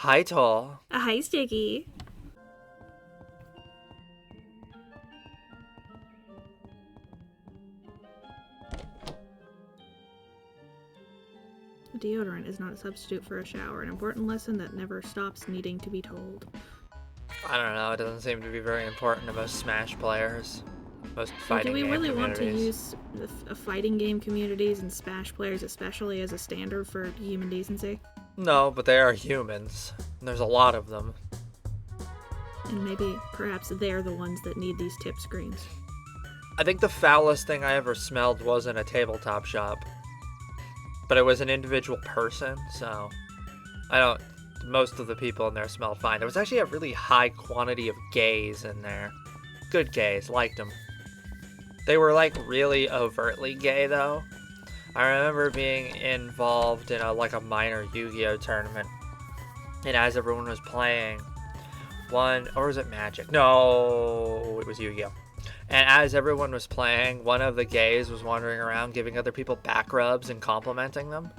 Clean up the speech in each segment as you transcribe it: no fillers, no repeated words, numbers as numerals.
Hi, Tol. Hi, Sticky. Deodorant is not a substitute for a shower, an important lesson that never stops needing to be told. I don't know, it doesn't seem to be very important to most Smash players. Most fighting game communities. Do we really want to use fighting game communities and Smash players especially as a standard for human decency? No, but they are humans. And there's a lot of them. And maybe, perhaps, they're the ones that need these tip screens. I think the foulest thing I ever smelled wasn't a tabletop shop. But it was an individual person, so most of the people in there smelled fine. There was actually a really high quantity of gays in there. Good gays, liked them. They were like really overtly gay though. I remember being involved in a minor Yu-Gi-Oh tournament. And as everyone was playing, or was it Magic? No, it was Yu-Gi-Oh. And as everyone was playing, one of the gays was wandering around giving other people back rubs and complimenting them.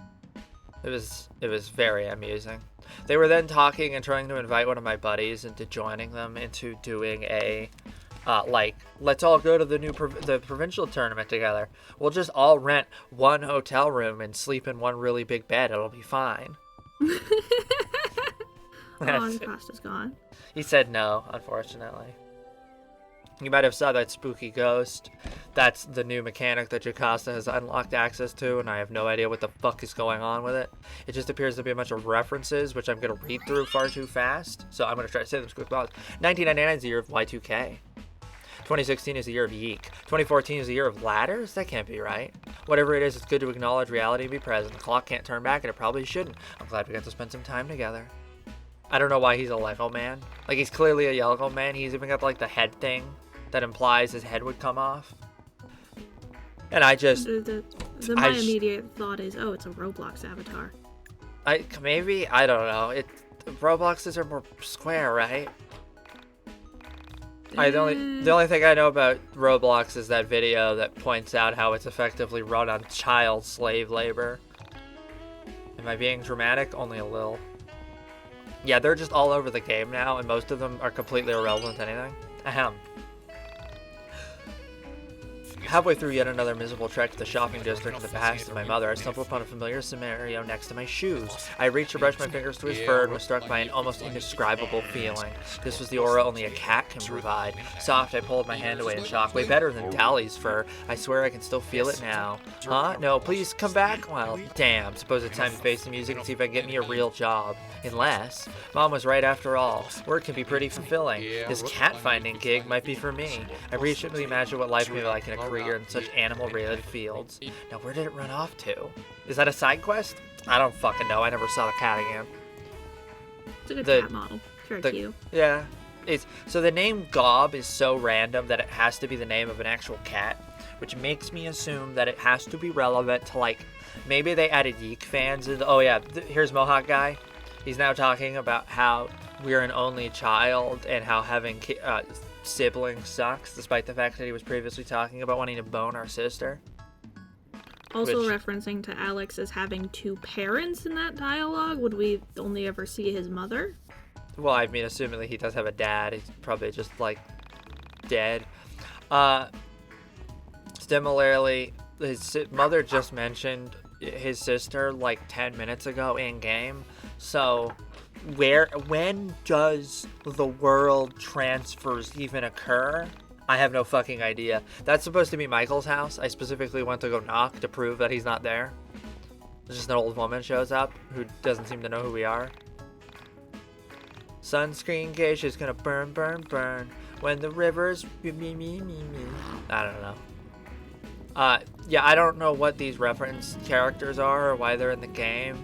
It was very amusing. They were then talking and trying to invite one of my buddies into joining them into doing a, let's all go to the provincial tournament together. We'll just all rent one hotel room and sleep in one really big bed. It'll be fine. Oh, his pasta's gone. He said no, unfortunately. You might have saw that spooky ghost. That's the new mechanic that Jocasta has unlocked access to, and I have no idea what the fuck is going on with it. It just appears to be a bunch of references, which I'm going to read through far too fast, so I'm going to try to say them as quick as possible. 1999 is the year of Y2K. 2016 is the year of YIIK. 2014 is the year of ladders? That can't be right. Whatever it is, it's good to acknowledge reality and be present. The clock can't turn back, and it probably shouldn't. I'm glad we got to spend some time together. I don't know why he's a Lego man. Like, he's clearly a Lego man. He's even got, the head thing that implies his head would come off. And I just... My immediate thought is, oh, it's a Roblox avatar. I don't know. Robloxes are more square, right? The only thing I know about Roblox is that video that points out how it's effectively run on child slave labor. Am I being dramatic? Only a little. Yeah, they're just all over the game now, and most of them are completely irrelevant to anything. Ahem. Halfway through yet another miserable trek to the shopping district in the behest of my mother, I stumbled upon a familiar scenario next to my shoes. I reached to brush my fingers through his fur and was struck by an almost indescribable feeling. This was the aura only a cat can provide. Soft, I pulled my hand away in shock. Way better than Dolly's fur. I swear I can still feel it now. Huh? No, please come back. Well, damn. Suppose it's time to face the music and see if I can get me a real job. Unless, Mom was right after all. Work can be pretty fulfilling. This cat-finding gig might be for me. I recently imagined what life would be like in a career in such animal-related fields. Now, where did it run off to? Is that a side quest? I don't fucking know. I never saw the cat again. It's a good cat model. Very cute. Yeah. So the name Gob is so random that it has to be the name of an actual cat, which makes me assume that it has to be relevant to, maybe they added YIIK fans. Oh, yeah. Here's Mohawk Guy. He's now talking about how we're an only child and how having siblings sucks, despite the fact that he was previously talking about wanting to bone our sister. Also referencing to Alex as having two parents in that dialogue. Would we only ever see his mother? Well, I mean, assuming he does have a dad, he's probably just, dead. Similarly, his mother just mentioned his sister, 10 minutes ago in-game. So, when does the world transfers even occur? I have no fucking idea. That's supposed to be Michael's house. I specifically went to go knock to prove that he's not there. Just an old woman shows up who doesn't seem to know who we are. Sunscreen gauge is gonna burn, burn, burn. When the rivers... I don't know. Yeah, I don't know what these reference characters are or why they're in the game.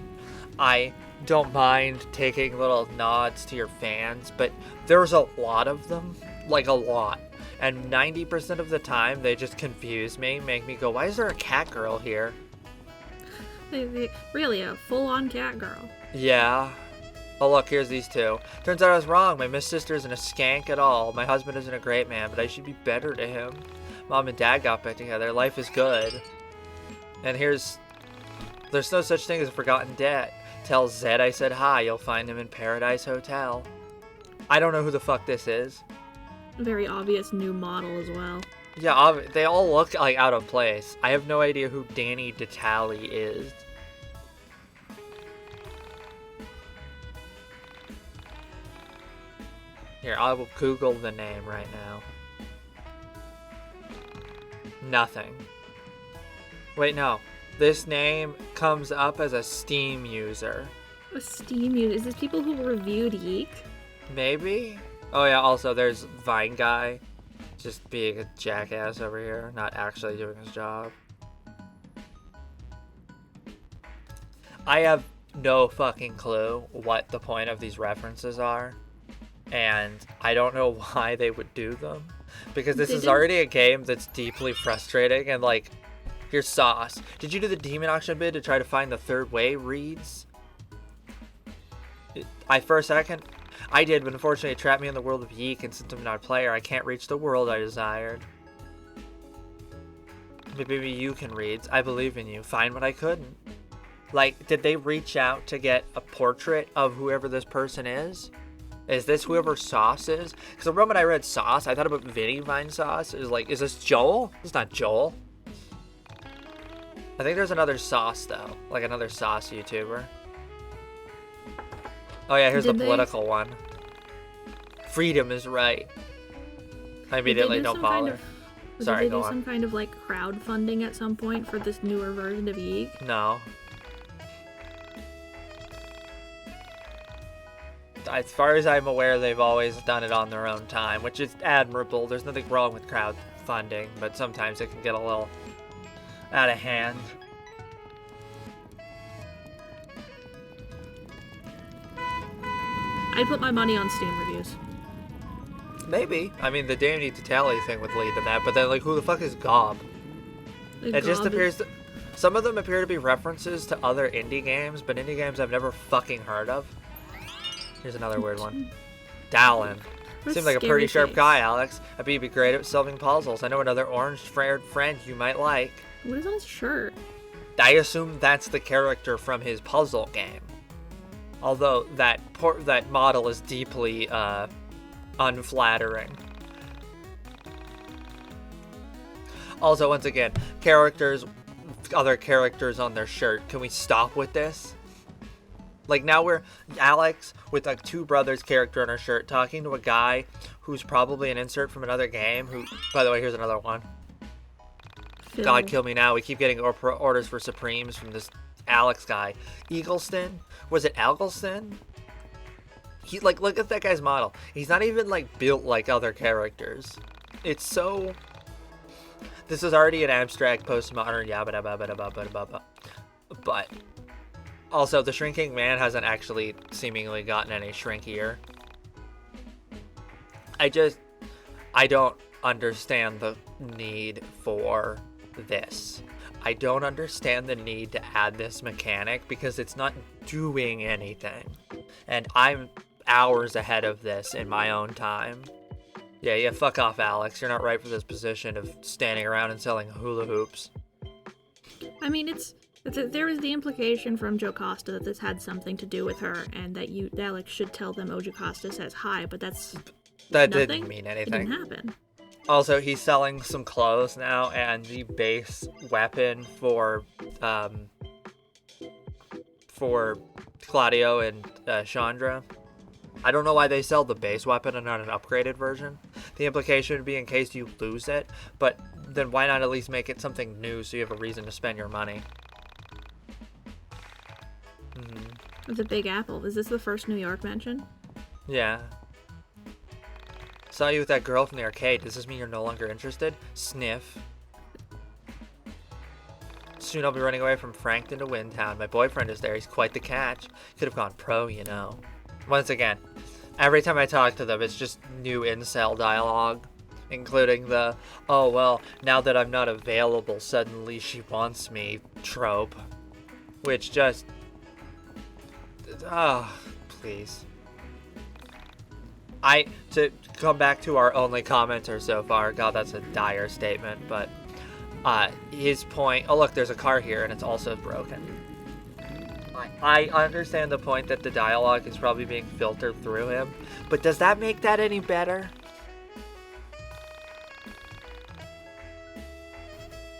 I don't mind taking little nods to your fans, but there's a lot of them. A lot. And 90% of the time, they just confuse me, make me go, why is there a cat girl here? Really, a full-on cat girl. Yeah. Oh, look, here's these two. Turns out I was wrong. My miss sister isn't a skank at all. My husband isn't a great man, but I should be better to him. Mom and Dad got back together. Life is good. And there's no such thing as a forgotten debt. Tell Zed I said hi. You'll find him in Paradise Hotel. I don't know who the fuck this is. Very obvious new model as well. Yeah, they all look like out of place. I have no idea who Danny DeTally is. Here, I will Google the name right now. Nothing. Wait, no. This name comes up as a Steam user. A Steam user? Is this people who reviewed YIIK? Maybe? Oh yeah, also there's Vine Guy. Just being a jackass over here, not actually doing his job. I have no fucking clue what the point of these references are. And I don't know why they would do them. Because this is already a game that's deeply frustrating and like, here's Sauce. Did you do the demon auction bid to try to find the third way reads? For a second, I did, but unfortunately it trapped me in the world of YIIK, and since I'm not a player, I can't reach the world I desired. Maybe you can read. I believe in you. Find what I couldn't. Like, did they reach out to get a portrait of whoever this person is? Is this whoever Sauce is? Because the moment I read Sauce, I thought about Vinny Vine Sauce. It was like, is this Joel? It's not Joel. I think there's another Sauce, though. Like another Sauce YouTuber. Oh yeah, here's the political one. Freedom is right. I immediately don't bother. Sorry, go on. Did they do some kind of like crowdfunding at some point for this newer version of YIIK? No. As far as I'm aware, they've always done it on their own time, which is admirable. There's nothing wrong with crowdfunding, but sometimes it can get a little out of hand. I'd put my money on Steam reviews. Maybe. I mean, the Danny DeTally thing would lead to that, but then, like, who the fuck is Gob? It just appears that some of them appear to be references to other indie games, but indie games I've never fucking heard of. Here's another weird one. Dallin. Seems like a pretty sharp guy, Alex. I bet you'd be great at solving puzzles. I know another orange-haired friend you might like. What is on his shirt? I assume that's the character from his puzzle game. Although that model is deeply unflattering. Also, once again, other characters on their shirt. Can we stop with this? Like, now we're Alex with like two brothers character on her shirt talking to a guy who's probably an insert from another game. Who, by the way, here's another one. Phil. God kill me now. We keep getting orders for Supremes from this Alex guy. Eagleston? Was it Algleston? He, like, look at that guy's model. He's not even like built like other characters. It's so. This is already an abstract postmodern yabba. But also, the shrinking man hasn't actually seemingly gotten any shrinkier. I don't understand the need for this. I don't understand the need to add this mechanic because it's not doing anything. And I'm hours ahead of this in my own time. Yeah, fuck off, Alex. You're not right for this position of standing around and selling hula hoops. I mean, there was the implication from Jocasta that this had something to do with her, and that Alex should tell them, oh, Jocasta says hi, but that nothing. Didn't mean anything. It didn't happen. Also, he's selling some clothes now, and the base weapon for Claudio and Chandra. I don't know why they sell the base weapon and not an upgraded version. The implication would be in case you lose it, but then why not at least make it something new so you have a reason to spend your money? The Big Apple. Is this the first New York mention? Yeah. Saw you with that girl from the arcade. Does this mean you're no longer interested? Sniff. Soon I'll be running away from Frankton to Windtown. My boyfriend is there. He's quite the catch. Could have gone pro, you know. Once again, every time I talk to them, it's just new incel dialogue. Including the, oh, well, now that I'm not available, suddenly she wants me trope. Which just... please. To come back to our only commenter so far, God, that's a dire statement, but his point, oh look, there's a car here and it's also broken. I understand the point that the dialogue is probably being filtered through him, but does that make that any better?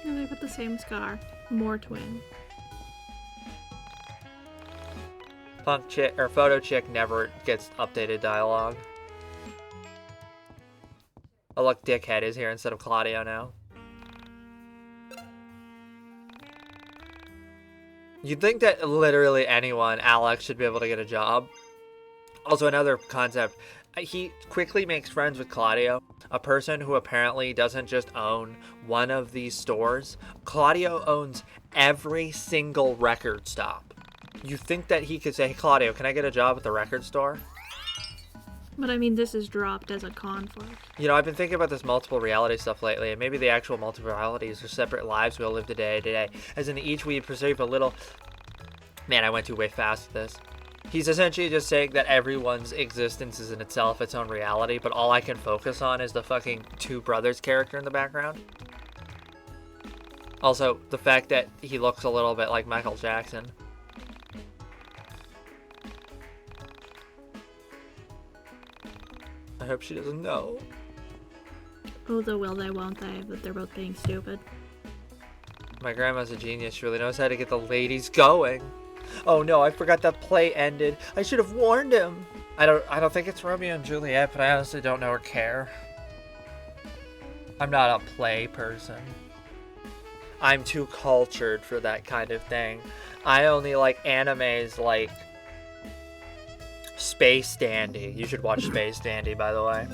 No, they put the same scar. More twin. Punk chick or photo chick never gets updated dialogue. Oh look, Dickhead is here instead of Claudio now. You'd think that literally anyone, Alex, should be able to get a job. Also, another concept. He quickly makes friends with Claudio, a person who apparently doesn't just own one of these stores. Claudio owns every single record stop. You think that he could say, hey, Claudio, can I get a job at the record store? But I mean, this is dropped as a conflict. You know, I've been thinking about this multiple reality stuff lately, and maybe the actual multiple realities are separate lives we'll live today. As in each we perceive a little... Man, I went too way fast with this. He's essentially just saying that everyone's existence is in itself its own reality, but all I can focus on is the fucking two brothers character in the background. Also, the fact that he looks a little bit like Michael Jackson. I hope she doesn't know. Oh, the will they, won't they, but they're both being stupid. My grandma's a genius. She really knows how to get the ladies going. Oh no, I forgot that play ended. I should have warned him. I don't think it's Romeo and Juliet, but I honestly don't know or care. I'm not a play person. I'm too cultured for that kind of thing. I only like animes like Space Dandy. You should watch Space Dandy, by the way.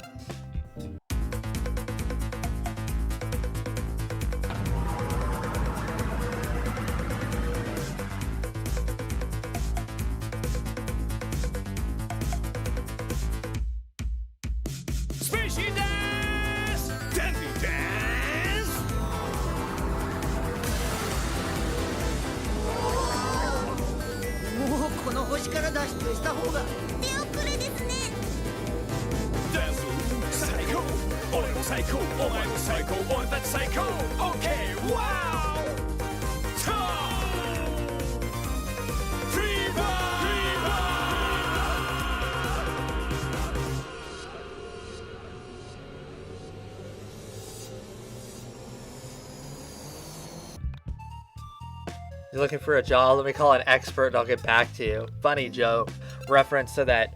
You're looking for a job? Let me call an expert and I'll get back to you. Funny joke. Reference to that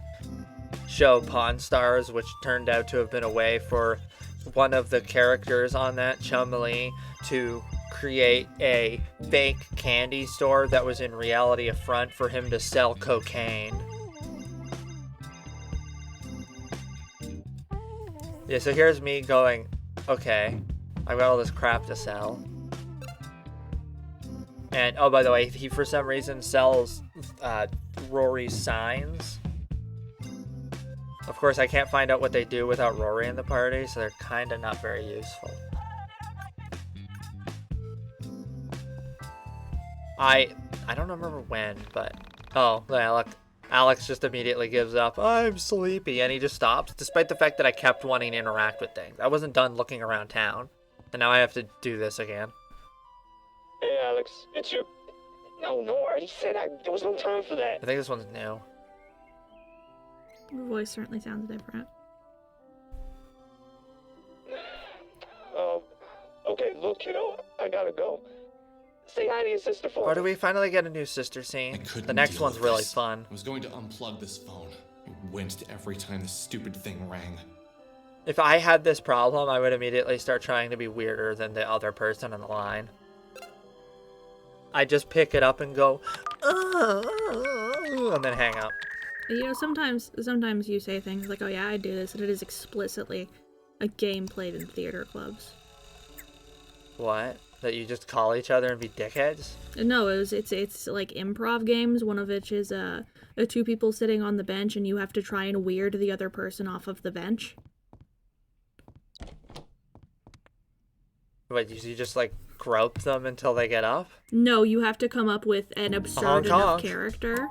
show Pawn Stars, which turned out to have been a way for one of the characters on that, Chumlee, to create a fake candy store that was in reality a front for him to sell cocaine. Yeah, so here's me going, okay, I've got all this crap to sell. And, oh, by the way, he for some reason sells Rory's signs. Of course, I can't find out what they do without Rory in the party, so they're kind of not very useful. I don't remember when, but... Oh, yeah, look. Alex just immediately gives up. I'm sleepy, and he just stops, despite the fact that I kept wanting to interact with things. I wasn't done looking around town, and now I have to do this again. Hey, Alex, it's you. No, I already said there was no time for that. I think this one's new. Her voice certainly sounds different. Okay, look, kiddo, I gotta go. Say hi to your sister for me. Or do we finally get a new sister scene? The next one's really fun. I was going to unplug this phone. I winced every time this stupid thing rang. If I had this problem, I would immediately start trying to be weirder than the other person on the line. I just pick it up and go, and then hang up. You know, sometimes you say things like, oh yeah, I do this, and it is explicitly a game played in theater clubs. What? That you just call each other and be dickheads? No, it's like improv games, one of which is two people sitting on the bench, and you have to try and weird the other person off of the bench. What, you just like grope them until they get up? No, you have to come up with an absurd enough character.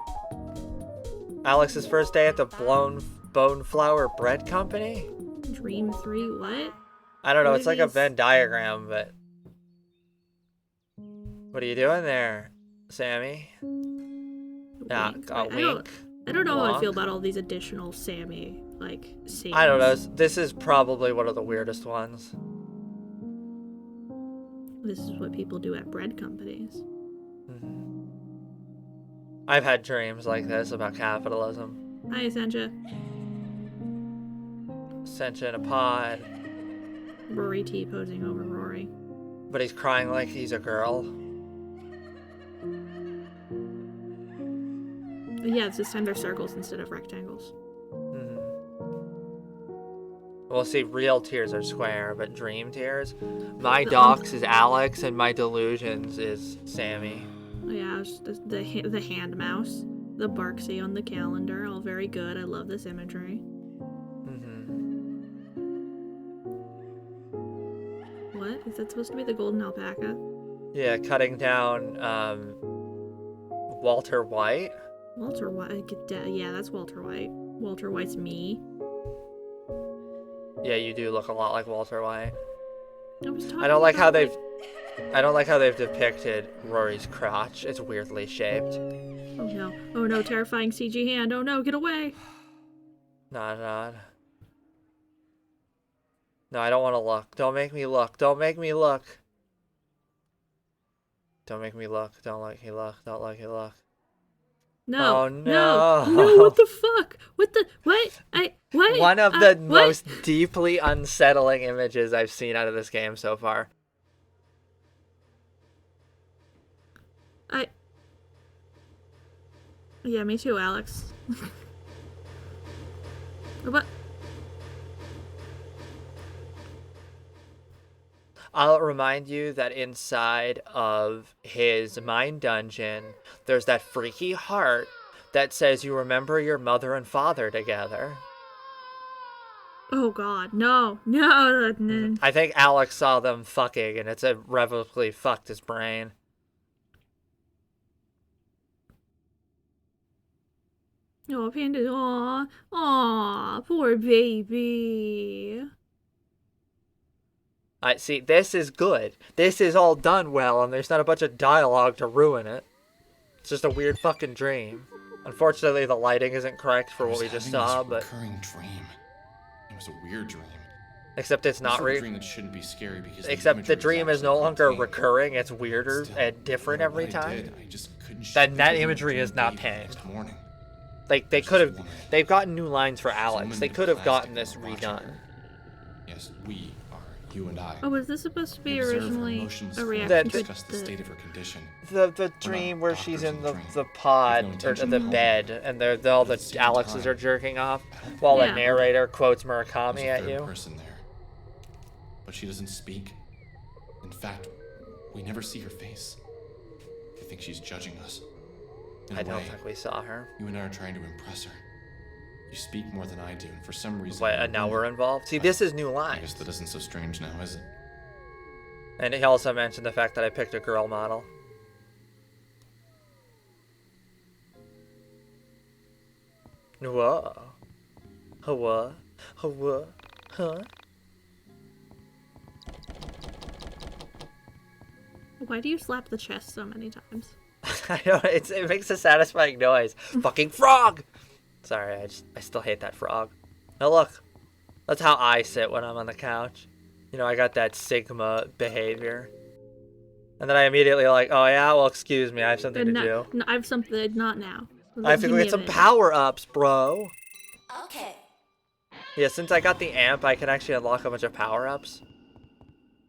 Alex's first day at the Bone Flour Bread Company? Dream 3, what? I don't know, it's like a Venn diagram, but... What are you doing there, Sammy? Yeah, Wink. wink. I don't know how I feel Wonk. about all these additional Sammy, like, scenes. I don't know. This is probably one of the weirdest ones. This is what people do at bread companies. Mhm. I've had dreams like this about capitalism. Hi, Essentia. Sent you in a pod, Rory T posing over Rory. but he's crying like he's a girl. Yeah, it's this time they're circles instead of rectangles. Mhm. Well, see, real tears are square, but dream tears. My docs is Alex, and my delusions is Sammy. Yeah, it's the hand mouse, the Barksy on the calendar, all very good. I love this imagery. What? Is that supposed to be the golden alpaca? Yeah, cutting down Walter White. Walter White. Yeah, that's Walter White. Walter White's me. Yeah, you do look a lot like Walter White. I don't like how they've depicted Rory's crotch. It's weirdly shaped. Oh no! Oh no! Terrifying CG hand! Oh no! Get away! Not. No, I don't want to look. Don't make me look. Don't make me look. Don't make me look. Don't let me look. Don't let me look. No! Oh no! No! What the fuck? What the? What? What? One of the What? most deeply unsettling images I've seen out of this game so far. Yeah, me too, Alex. What? I'll remind you that inside of his mind dungeon, there's that freaky heart that says you remember your mother and father together. Oh god, no. No. I think Alex saw them fucking, and it's irrevocably fucked his brain. Oh, Panda. Aw, poor baby. See, this is good. This is all done well, and there's not a bunch of dialogue to ruin it. It's just a weird fucking dream. Unfortunately, the lighting isn't correct for what we just saw, but recurring dream. It was a weird dream. except it's not a dream that shouldn't be scary because except the dream is no longer contained. recurring. It's weirder Still, and different no every matter what I time. did, I just couldn't That shake that the feeling imagery of is not being paying. next morning. Like they could have, they've gotten new lines for Alex. Someone They made could have plastic gotten this and watched redone. her. Yes, we are you and I. Oh, was this supposed to be We observe her originally emotionless a form reaction and to discuss the state of her condition. The dream where she's doctors in in the the dream. the pod With no or intention the of helping. bed, and all But at the the same Alexes time, are jerking off, while Yeah. the narrator quotes There's Murakami a at third you. person there, but she doesn't speak. In fact, we never see her face. I think she's judging us. In I a don't way, think we saw her. you and I are trying to impress her. You speak more than I do, and for some reason. Wait, you're and now women. we're involved. See, this is new I guess lines. that isn't so strange now, is it? And he also mentioned the fact that I picked a girl model. Whoa. What? What? Huh? Why do you slap the chest so many times? I know, it makes a satisfying noise. Fucking frog! Sorry, I still hate that frog. Now look, that's how I sit when I'm on the couch. You know, I got that Sigma behavior. And then I immediately like, oh yeah, well excuse me, I have something to do. No, I have something, not now. I have to go get some power-ups, bro. Okay. Yeah, since I got the amp, I can actually unlock a bunch of power-ups.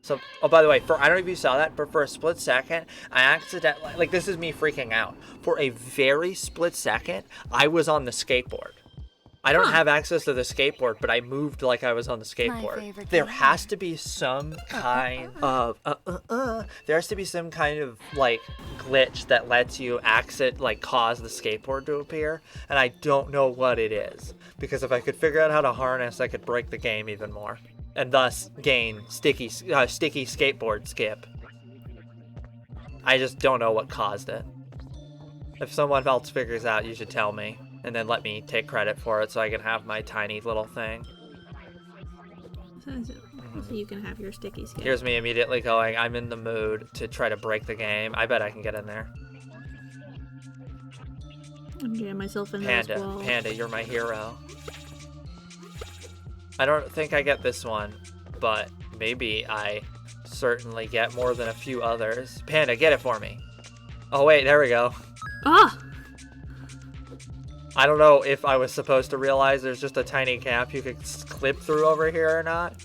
So, oh, by the way, I don't know if you saw that, but for a split second, I accidentally, like, this is me freaking out. For a very split second, I was on the skateboard. I don't have access to the skateboard, but I moved like I was on the skateboard. favorite There game. has to be some kind of, there has to be some kind of, like, glitch that lets you cause the skateboard to appear, and I don't know what it is. Because if I could figure out how to harness, I could break the game even more. And thus gain sticky skateboard skip. I just don't know what caused it. If someone else figures out, you should tell me, and then let me take credit for it so I can have my tiny little thing. So you can have your sticky skin. Here's me immediately going, I'm in the mood to try to break the game. I bet I can get in there. I'm jam myself in those walls. Panda, you're my hero. I don't think I get this one, but maybe I certainly get more than a few others. Panda, get it for me. Oh wait, there we go. Ah! I don't know if I was supposed to realize there's just a tiny gap you could clip through over here or not,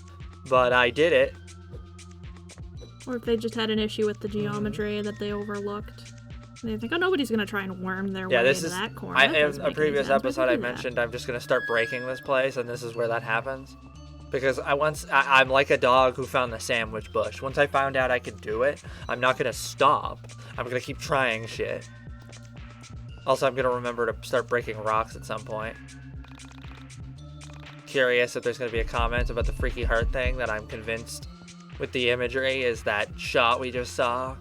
but I did it. Or if they just had an issue with the geometry that they overlooked. They think, oh, nobody's gonna try and worm their way into that corner. In a previous episode, I mentioned I'm just gonna start breaking this place, and this is where that happens. Because I'm like a dog who found the sandwich bush. Once I found out I could do it, I'm not gonna stop. I'm gonna keep trying shit. Also, I'm gonna remember to start breaking rocks at some point. Curious if there's gonna be a comment about the freaky heart thing that I'm convinced with the imagery is that shot we just saw.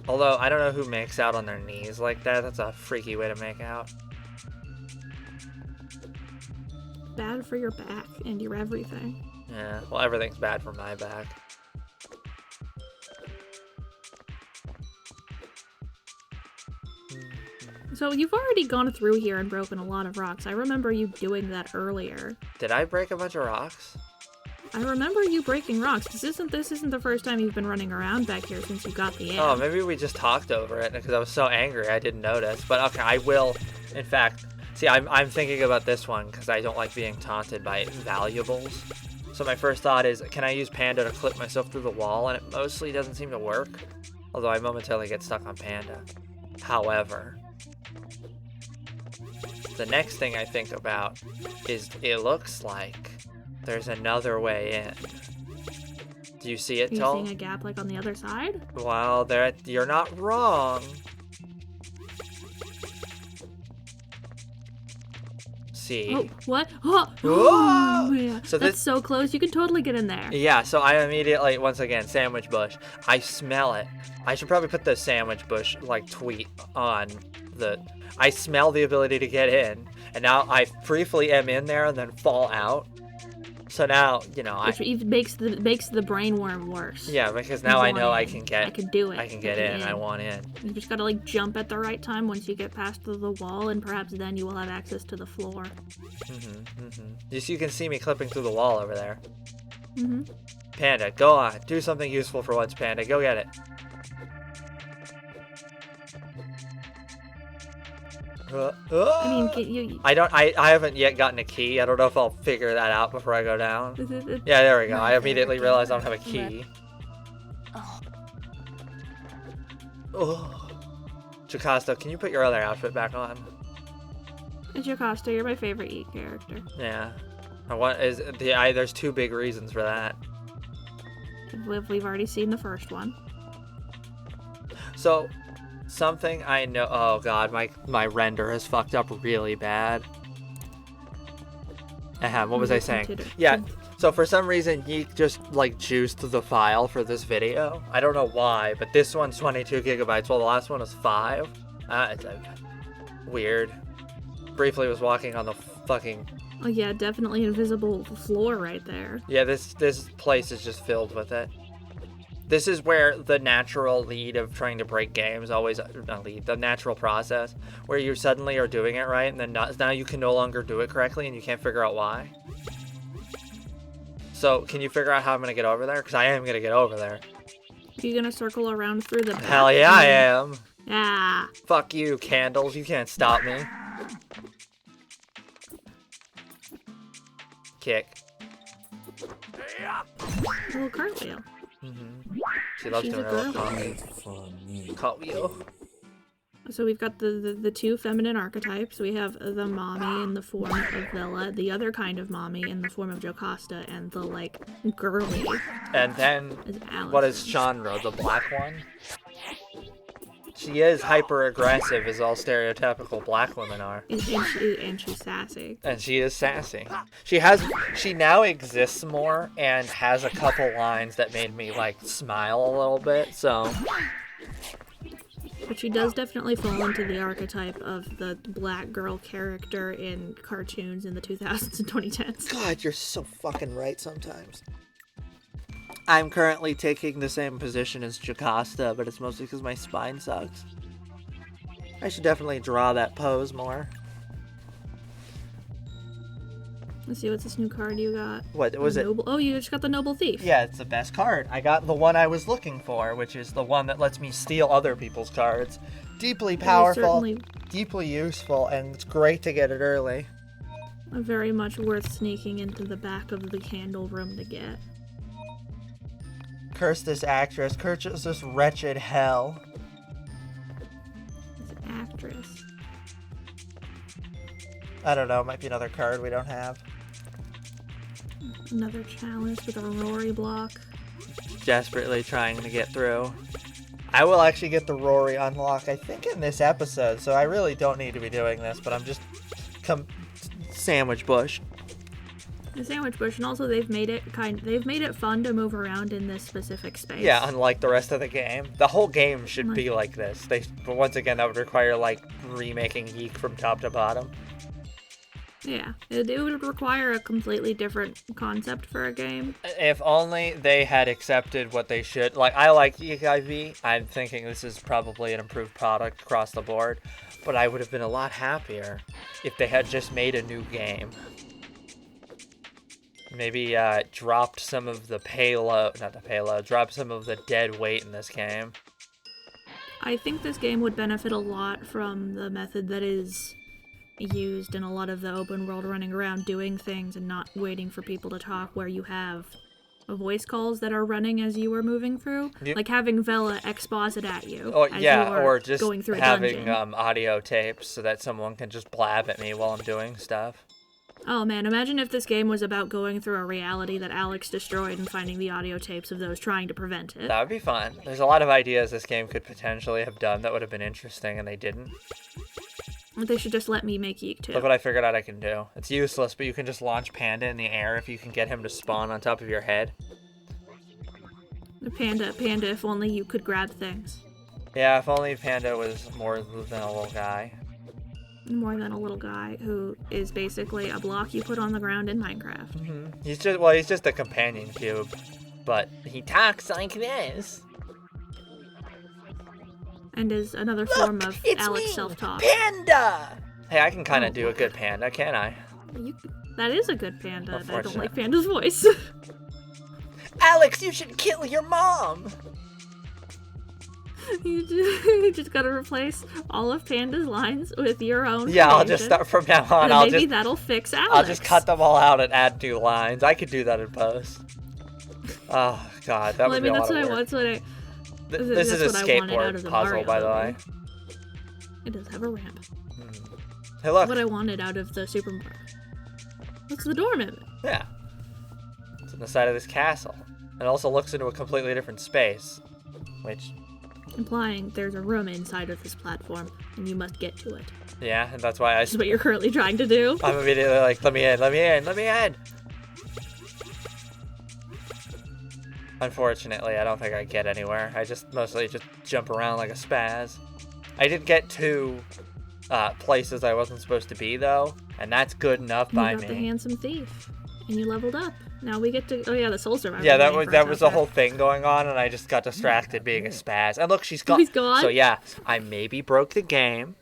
Although, I don't know who makes out on their knees like that. That's a freaky way to make out. Bad for your back and your everything. Yeah, well, everything's bad for my back. So you've already gone through here and broken a lot of rocks. I remember you doing that earlier. Did I break a bunch of rocks? I remember you breaking rocks. This isn't the first time you've been running around back here since you got the amp. Oh, maybe we just talked over it because I was so angry I didn't notice. But okay, I will. In fact, see, I'm thinking about this one because I don't like being taunted by valuables. So my first thought is, can I use Panda to clip myself through the wall? And it mostly doesn't seem to work. Although I momentarily get stuck on Panda. However, the next thing I think about is it looks like there's another way in. Do you see it, Tol? Are you seeing a gap like on the other side? Well, you're not wrong. See? Oh, what? Oh, Whoa! Yeah. So that's so close. You can totally get in there. Yeah, so I immediately, once again, sandwich bush. I smell it. I should probably put the sandwich bush, like, tweet on the... I smell the ability to get in, and now I briefly am in there and then fall out. So now, you know, which even makes the brain worm worse. Yeah, because now I know I can get... I can do it. I can get in. I want in. You just gotta, like, jump at the right time once you get past the wall, and perhaps then you will have access to the floor. Just you can see me clipping through the wall over there. Mm-hmm. Panda, go on. Do something useful for once, Panda. Go get it. I mean, I haven't yet gotten a key. I don't know if I'll figure that out before I go down. Yeah, there we go. I immediately realized I don't have a key. Oh. Jocasta, can you put your other outfit back on? Jocasta, you're my favorite YIIK character. Yeah. There's two big reasons for that. We've already seen the first one. So, something I know... Oh, God, my render has fucked up really bad. What was I saying? Yeah, so for some reason, YIIK just, like, juiced the file for this video. I don't know why, but this one's 22 gigabytes, while the last one was 5. It's weird. Briefly was walking on the fucking... Oh, yeah, definitely invisible floor right there. Yeah, this place is just filled with it. This is where the natural lead of trying to break games the natural process, where you suddenly are doing it right, and then now you can no longer do it correctly, and you can't figure out why. So, can you figure out how I'm going to get over there? Because I am going to get over there. Are you going to circle around through the back? Hell yeah, I am. Yeah. Fuck you, candles. You can't stop me. Kick. A little cartwheel. She loves doing her little cartwheel. So we've got the two feminine archetypes. We have the mommy in the form of Villa, the other kind of mommy in the form of Jocasta, and the, like, girly. And then, is Allison. What is Chandra, the black one? She is hyper-aggressive, as all stereotypical black women are. And she's sassy. And she is sassy. She now exists more and has a couple lines that made me, like, smile a little bit, so... But she does definitely fall into the archetype of the black girl character in cartoons in the 2000s and 2010s. God, you're so fucking right sometimes. I'm currently taking the same position as Jocasta, but it's mostly because my spine sucks. I should definitely draw that pose more. Let's see, what's this new card you got? What was it? Oh, you just got the Noble Thief. Yeah, it's the best card. I got the one I was looking for, which is the one that lets me steal other people's cards. Deeply powerful, deeply useful, and it's great to get it early. Very much worth sneaking into the back of the candle room to get. Curse this actress. Curse this wretched hell. This actress. I don't know. Might be another card we don't have. Another challenge with a Rory block. Desperately trying to get through. I will actually get the Rory unlock, I think, in this episode, so I really don't need to be doing this, but I'm just sandwich bush. The sandwich bush, and also they've made it fun to move around in this specific space. Yeah, unlike the rest of the game. The whole game should be like this. But once again, that would require like remaking YIIK from top to bottom. Yeah, it would require a completely different concept for a game. If only they had accepted what they should. Like, I like YIIK I.V. I'm thinking this is probably an improved product across the board. But I would have been a lot happier if they had just made a new game. Maybe dropped some of the dropped some of the dead weight in this game. I think this game would benefit a lot from the method that is used in a lot of the open world, running around doing things and not waiting for people to talk, where you have voice calls that are running as you are moving through, like having Vela exposit at you. Oh as yeah, you are or just going through a having dungeon. audio tapes so that someone can just blab at me while I'm doing stuff. Oh man, imagine if this game was about going through a reality that Alex destroyed and finding the audio tapes of those trying to prevent it. That would be fun. There's a lot of ideas this game could potentially have done that would have been interesting, and they didn't. They should just let me make YIIK too. Look what I figured out I can do. It's useless, but you can just launch Panda in the air if you can get him to spawn on top of your head. Panda, if only you could grab things. Yeah, if only Panda was more than a little guy. More than a little guy who is basically a block you put on the ground in Minecraft. Mm-hmm. He's just a companion cube, but he talks like this. And is another form of Alex self-talk. Panda! Hey, I can kind of do a good panda, can't I? That is a good panda. I don't like Panda's voice. Alex, you should kill your mom! You just gotta replace all of Panda's lines with your own. Yeah, I'll just start from now on. And maybe that'll fix Alex. I'll just cut them all out and add new lines. I could do that in post. Oh god, that would be a lot of work. That's what I. This is a skateboard puzzle, by the way. It does have a ramp. Hey, look. What I wanted out of the Super Mario. What's the door mimic? Yeah. It's on the side of this castle. It also looks into a completely different space, which... implying there's a room inside of this platform, and you must get to it. Yeah, and that's why This is what you're currently trying to do? I'm immediately like, let me in, let me in, let me in! Unfortunately, I don't think I get anywhere. I just mostly just jump around like a spaz. I did get to places I wasn't supposed to be, though, and that's good enough by me. You got the handsome thief, and you leveled up. Now we get to... oh yeah, the soul survivor. Yeah, that was the whole thing going on, and I just got distracted being a spaz. And look, she's gone. He's gone? So yeah, I maybe broke the game.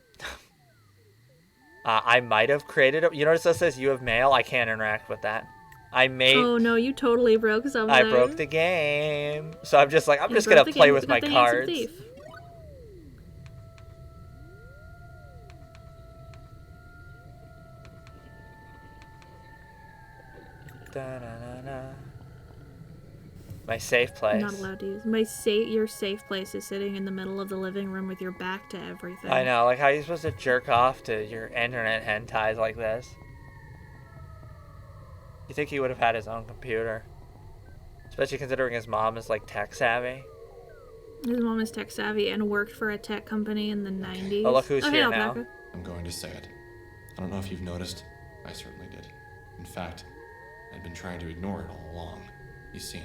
I might have created a... you notice it says you have mail? I can't interact with that. Oh no, you totally broke something. I broke the game. So I'm just like, I'm just gonna play with my cards. Da-na-na-na. My safe place. I'm not allowed to use your safe place is sitting in the middle of the living room with your back to everything. I know, like how are you supposed to jerk off to your internet hentais like this? You think he would have had his own computer? Especially considering his mom is like tech savvy. His mom is tech savvy and worked for a tech company in the 90s. Oh, look who's here now. I'm going to say it. I don't know if you've noticed. I certainly did. In fact, I'd been trying to ignore it all along. You see,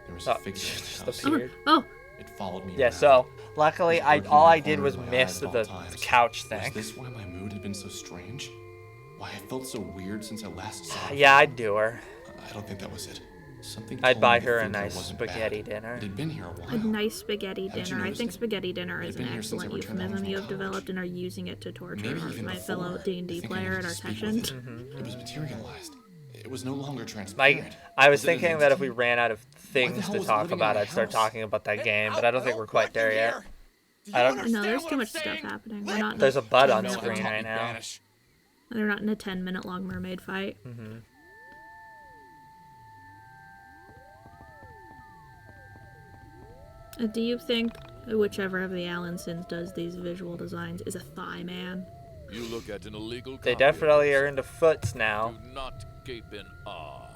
there was a figure in the house. Oh. It followed me Yeah, around. So luckily all I did was miss the couch thing. Was this why my mood had been so strange? Why I felt so weird since I last saw her? Yeah, I'd do her. I don't think that was it. Something I'd told buy me her the a thinker nice wasn't spaghetti bad. dinner. It had been here a A while. nice spaghetti Haven't you dinner. I noticed think it? spaghetti dinner is It's an been here since I excellent returned home euphemism from you have college. developed and are using it to torture Maybe even my before. fellow I D&D think I player needed at to our speak session. with it. It was materialized. It was no longer Like, transparent. I was Was it an thinking that if we entity? ran out of things hell to was it talk living in about, my I'd start house? talking about that game, but I don't think we're quite there yet. Do I you don't- No, understand there's what too I'm much stuff saying? happening. They're not in There's a butt on 10-minute screen long- right now. They're not in a 10-minute long mermaid fight. Do you think whichever of the Allinsons does these visual designs is a thigh man? You look at an illegal They copy of definitely this. are into foots now. Do not gape in awe.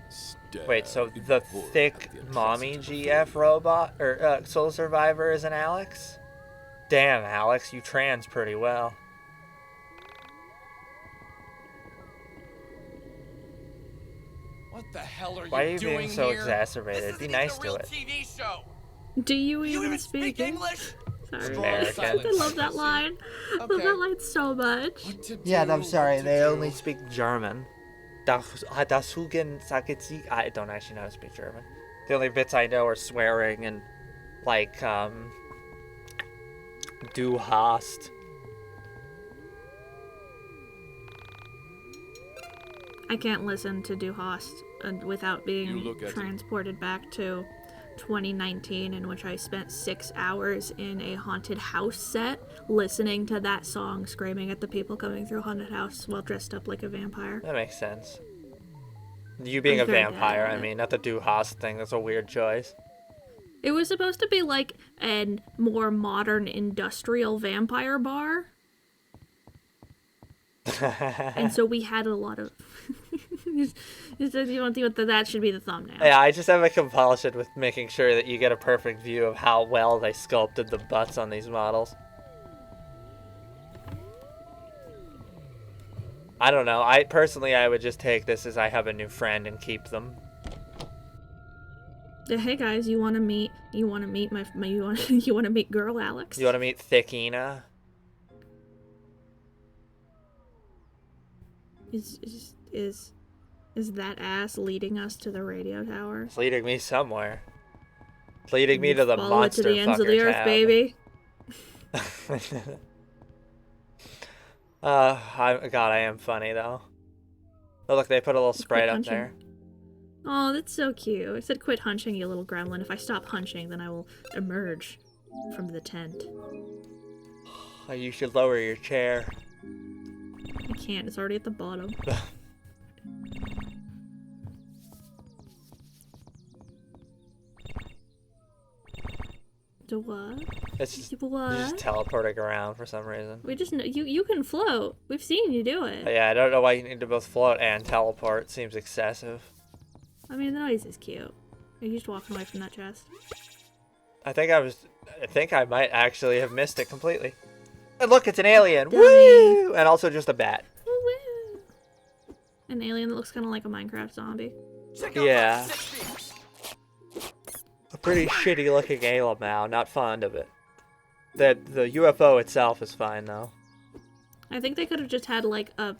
Stare Wait, so in the horror thick at the mommy atrocity GF before robot, or Soul Survivor is an Alex? Damn, Alex, you trans pretty well. What the hell are Why are you you doing being so here? exacerbated? This Be isn't nice even a to real it. TV show. Do you Do you even even speak English? English? Sorry. American. I love that line. I love Okay. that line so much. What to do, Yeah, I'm sorry, what to they do. only speak German. I don't actually know how to speak German. The only bits I know are swearing and, like, du hast. I can't listen to Du Hast without You being look at it. transported back to 2019, in which I spent 6 hours in a haunted house set listening to that song, screaming at the people coming through haunted house while dressed up like a vampire. That makes sense. You being a I'm very bad vampire, at I it. mean, not the du hast thing, that's a weird choice. It was supposed to be like a more modern industrial vampire bar, and so we had a lot of. You don't think that should be the thumbnail? Yeah, I just have a compulsion with making sure that you get a perfect view of how well they sculpted the butts on these models. I don't know. I would just take this as I have a new friend and keep them. Hey guys, you want to meet you want to meet girl Alex? You want to meet Thickina? Is that ass leading us to the radio tower? It's leading me somewhere. It's leading me to the Follow it monster to the ends of the fucker earth, tab. baby. God, I am funny though. Oh look, they put a little sprite up hunching. there. Oh, that's so cute. I said quit hunching, you little gremlin. If I stop hunching, then I will emerge from the tent. Oh, you should lower your chair. I can't, it's already at the bottom. The what? It's just, What? you're just teleporting around for some reason. We just know you can float. We've seen you do it. But yeah, I don't know why you need to both float and teleport. Seems excessive. I mean, the noise is cute. Are you just walking away from that chest? I think I might actually have missed it completely. And look, it's an alien. Dummy. Woo! And also just a bat. Woo-woo. An alien that looks kind of like a Minecraft zombie. Check out Yeah. my 60. A pretty shitty looking alien. Not fond of it. The UFO itself is fine though. I think they could have just had like a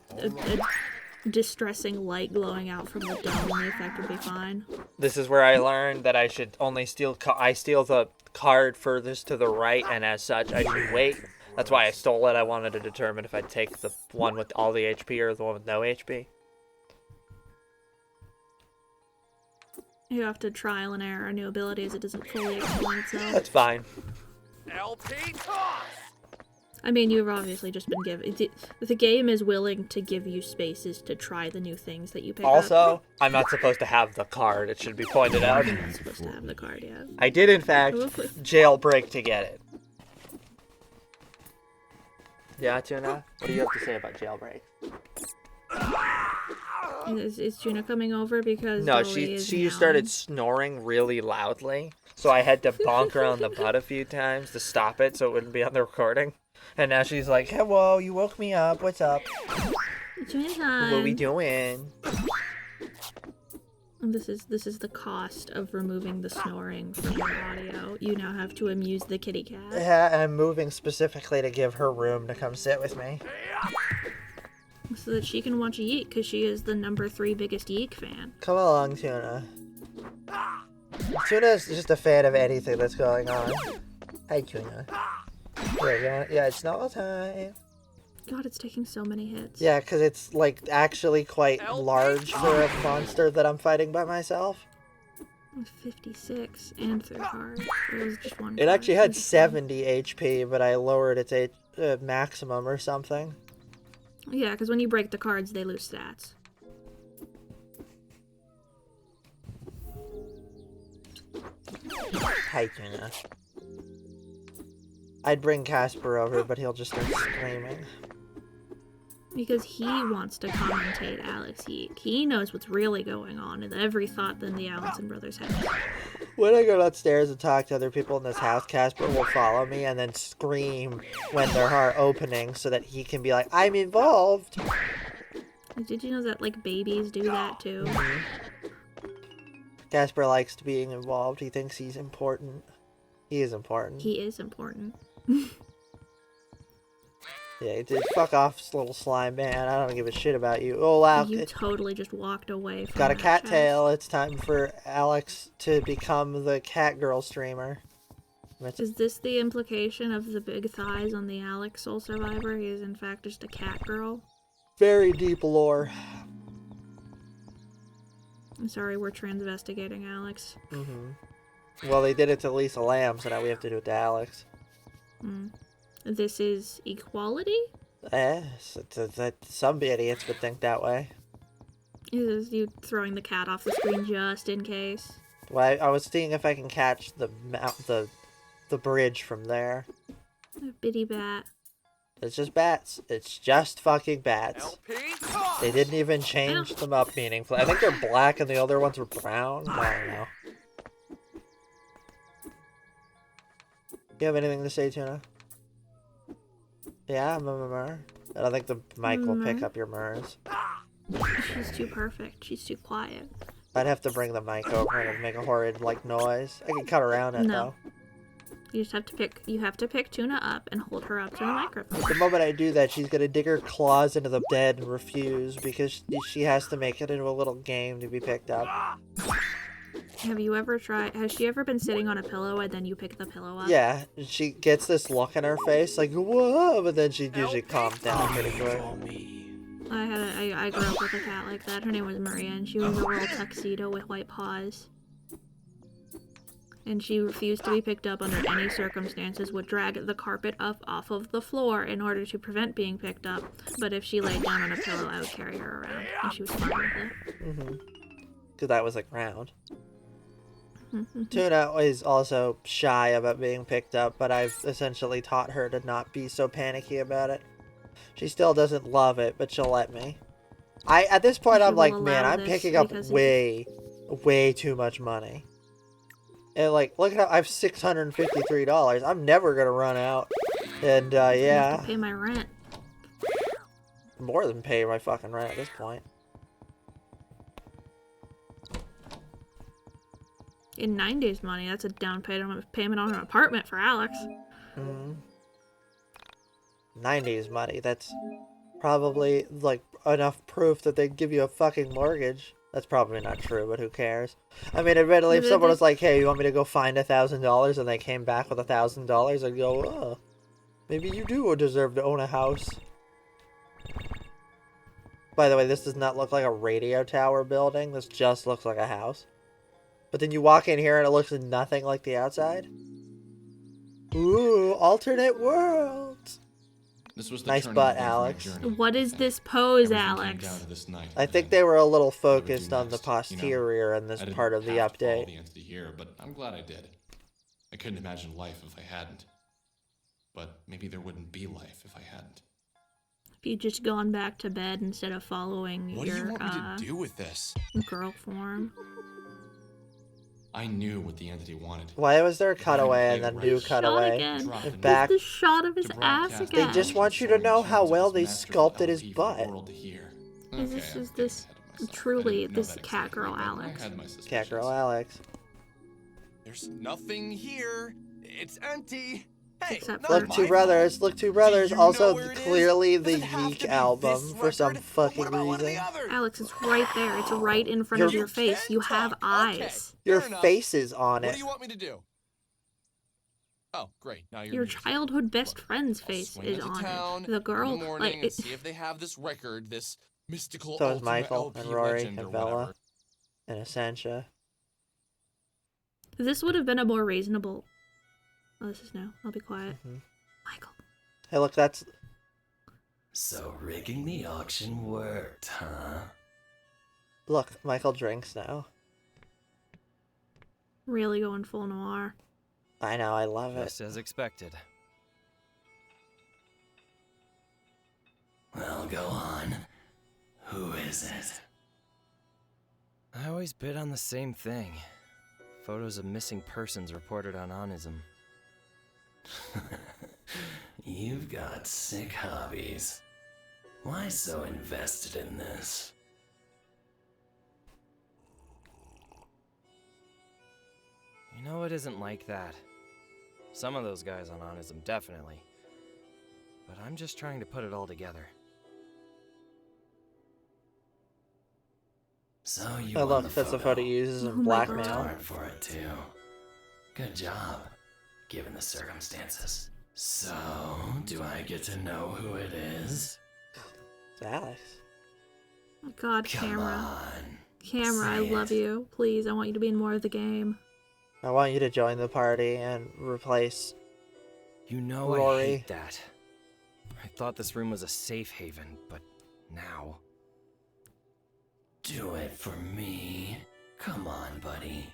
distressing light glowing out from the dome, and the effect would be fine. This is where I learned that I should only steal. I steal the card furthest to the right, and as such, I should wait. That's why I stole it. I wanted to determine if I'd take the one with all the HP or the one with no HP. You have to trial and error a new ability as it doesn't fully explain itself. That's fine. LP toss. I mean, you've obviously just been given. The game is willing to give you spaces to try the new things that you pick up. Also, I'm not supposed to have the card. It should be pointed out. You're not supposed to have the card yet. I did, in fact, jailbreak to get it. Yeah, Tuna? What do you have to say about jailbreak? Is Tuna coming over because No, Dolly is she meowing? started snoring really loudly, so I had to bonk her on the butt a few times to stop it so it wouldn't be on the recording. And now she's like, "Hello, you woke me up. What's up? Tuna time. What are we doing?" And this is the cost of removing the snoring from your audio. You now have to amuse the kitty cat. Yeah, and I'm moving specifically to give her room to come sit with me. So that she can watch YIIK, because she is the #3 biggest YIIK fan. Come along, Tuna. Tuna's just a fan of anything that's going on. Hi, Tuna. Yeah, it's snuggle time. God, it's taking so many hits. Yeah, because it's, like, actually quite large for a monster that I'm fighting by myself. 56 and 3 cards. It was just one It card. actually had 70 HP, but I lowered its maximum or something. Yeah, because when you break the cards, they lose stats. Hi, Tuna. I'd bring Casper over, but he'll just start screaming. Because he wants to commentate Alex YIIK. He knows what's really going on in every thought that the Allison brothers have. When I go downstairs and talk to other people in this house, Casper will follow me and then scream when there are openings so that he can be like, I'm involved! Did you know that, like, babies do that, too? Casper likes being involved. He thinks he's important. He is important. He is important. Yeah, dude, fuck off, little slime man. I don't give a shit about you. Oh, wow. You totally just walked away from Got a that cat chest. tail. It's time for Alex to become the cat girl streamer. Is this the implication of the big thighs on the Alex Soul Survivor? He is, in fact, just a cat girl? Very deep lore. I'm sorry, we're transvestigating Alex. Well, they did it to Lisa Lamb, so now we have to do it to Alex. This is equality? Yes, some idiots would think that way. Is you throwing the cat off the screen just in case? Well, I was seeing if I can catch the bridge from there. A bitty bat. It's just bats. It's just fucking bats. They didn't even change them up meaningfully. I think they're black and the other ones were brown. I don't know. You have anything to say, Tuna? Yeah, murmur. I don't think the mic will pick up your murrs. She's too perfect. She's too quiet. I'd have to bring the mic over and make a horrid, like, noise. I can cut around it, though. You just have to pick. You have to pick Tuna up and hold her up to the microphone. The moment I do that, she's gonna dig her claws into the bed and refuse because she has to make it into a little game to be picked up. Have you ever tried? Has she ever been sitting on a pillow and then you pick the pillow up? Yeah, she gets this look in her face, like, whoa, but then she usually calms down pretty quick. I grew up with a cat like that. Her name was Maria, and she was a little tuxedo with white paws. And she refused to be picked up under any circumstances, would drag the carpet up off of the floor in order to prevent being picked up. But if she laid down on a pillow, I would carry her around, and she was fine with it. Because that was like round. Tuna is also shy about being picked up, but I've essentially taught her to not be so panicky about it. She still doesn't love it, but she'll let me. At this point, I'm like, man, I'm picking up way too much money. And like, look at how I have $653. I'm never gonna run out. And I have yeah, to pay my rent. more than pay my fucking rent at this point. In 90s money, that's a down payment on an apartment for Alex. 90s money. That's probably like enough proof that they'd give you a fucking mortgage. That's probably not true, but who cares? I mean, admittedly, if someone was like, hey, you want me to go find $1,000, and they came back with $1,000, I'd go, oh, maybe you do deserve to own a house. By the way, this does not look like a radio tower building. This just looks like a house. But then you walk in here and it looks nothing like the outside. Ooh, alternate worlds. This was the Nice turning butt, point for my Alex. journey. What is this pose, Everything came Alex? down to this night, I and think then they were a little what I would focused do on the next. posterior in this I didn't part of the have to follow update. the entity here, but I'm glad I did. I couldn't imagine life if I hadn't. But maybe there wouldn't be life if I hadn't. If you'd just gone back to bed instead of following What do you your want me to do with this? girl form. I knew what the entity wanted. Why was there a cutaway and then new Shot cutaway? again. Drop And in back. The shot of his to ass broadcast again. They just want you to know how well they sculpted his butt. Is this truly this cat girl Alex? Cat girl Alex. There's nothing here. It's empty. Except not for Look, my Two Brothers. Look, Two Brothers. Do you know Also, where it is? clearly the Does it have YIIK to be album this for some record? fucking What about one of the reason. others? Alex, it's right there. It's right in front You're- of your face. You have Okay, eyes. Your fair enough. face is on What it. do you want me to do? Oh, great. Now you're Your news. childhood best Look, friend's I'll face swing is into on town it. The girl, in the morning like, and see if they have this record, this mystical So is ultimate Michael LP and Rory legend and or Bella whatever. and Essentia. this would have been a more reasonable. Oh, this is new. I'll be quiet. Mhm. Michael. Hey, look, that's... So rigging the auction worked, huh? Look, Michael drinks now. Really going full noir. I know, I love it. Just as expected. Well, go on. Who is it? I always bid on the same thing. Photos of missing persons reported on Onism. You've got sick hobbies. Why so invested in this? You know it isn't like that. Some of those guys on Onism, definitely. But I'm just trying to put it all together. So you Oh, won look, the that's the photo he uses Oh in my blackmail. God. Hard for it too. Good job, given the circumstances. So, do I get to know who it is? It's Alex. Oh, God, Come camera. on. Camera, I Say love it. you. Please, I want you to be in more of the game. I want you to join the party and replace... You know I Rory. hate that. I thought this room was a safe haven, but now... Do it for me. Come on, buddy.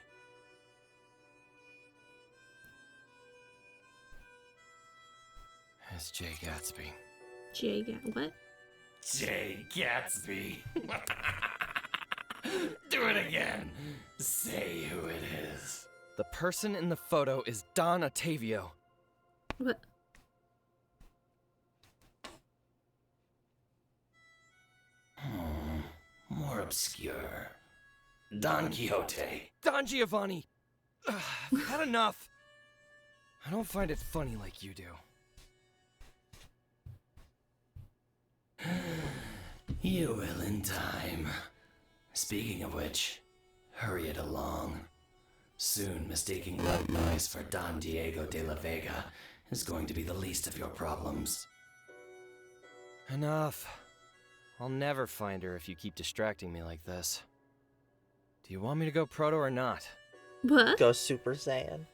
It's Jay Gatsby. What? Jay Gatsby. Do it again. Say who it is. The person in the photo is Don Ottavio. What? More obscure. Don Quixote. Don Giovanni! Ugh, I've had enough. I don't find it funny like you do. You will in time. Speaking of which, hurry it along. Soon mistaking white noise for Don Diego de la Vega is going to be the least of your problems. Enough. I'll never find her if you keep distracting me like this. Do you want me to go proto or not? What? Go Super Saiyan.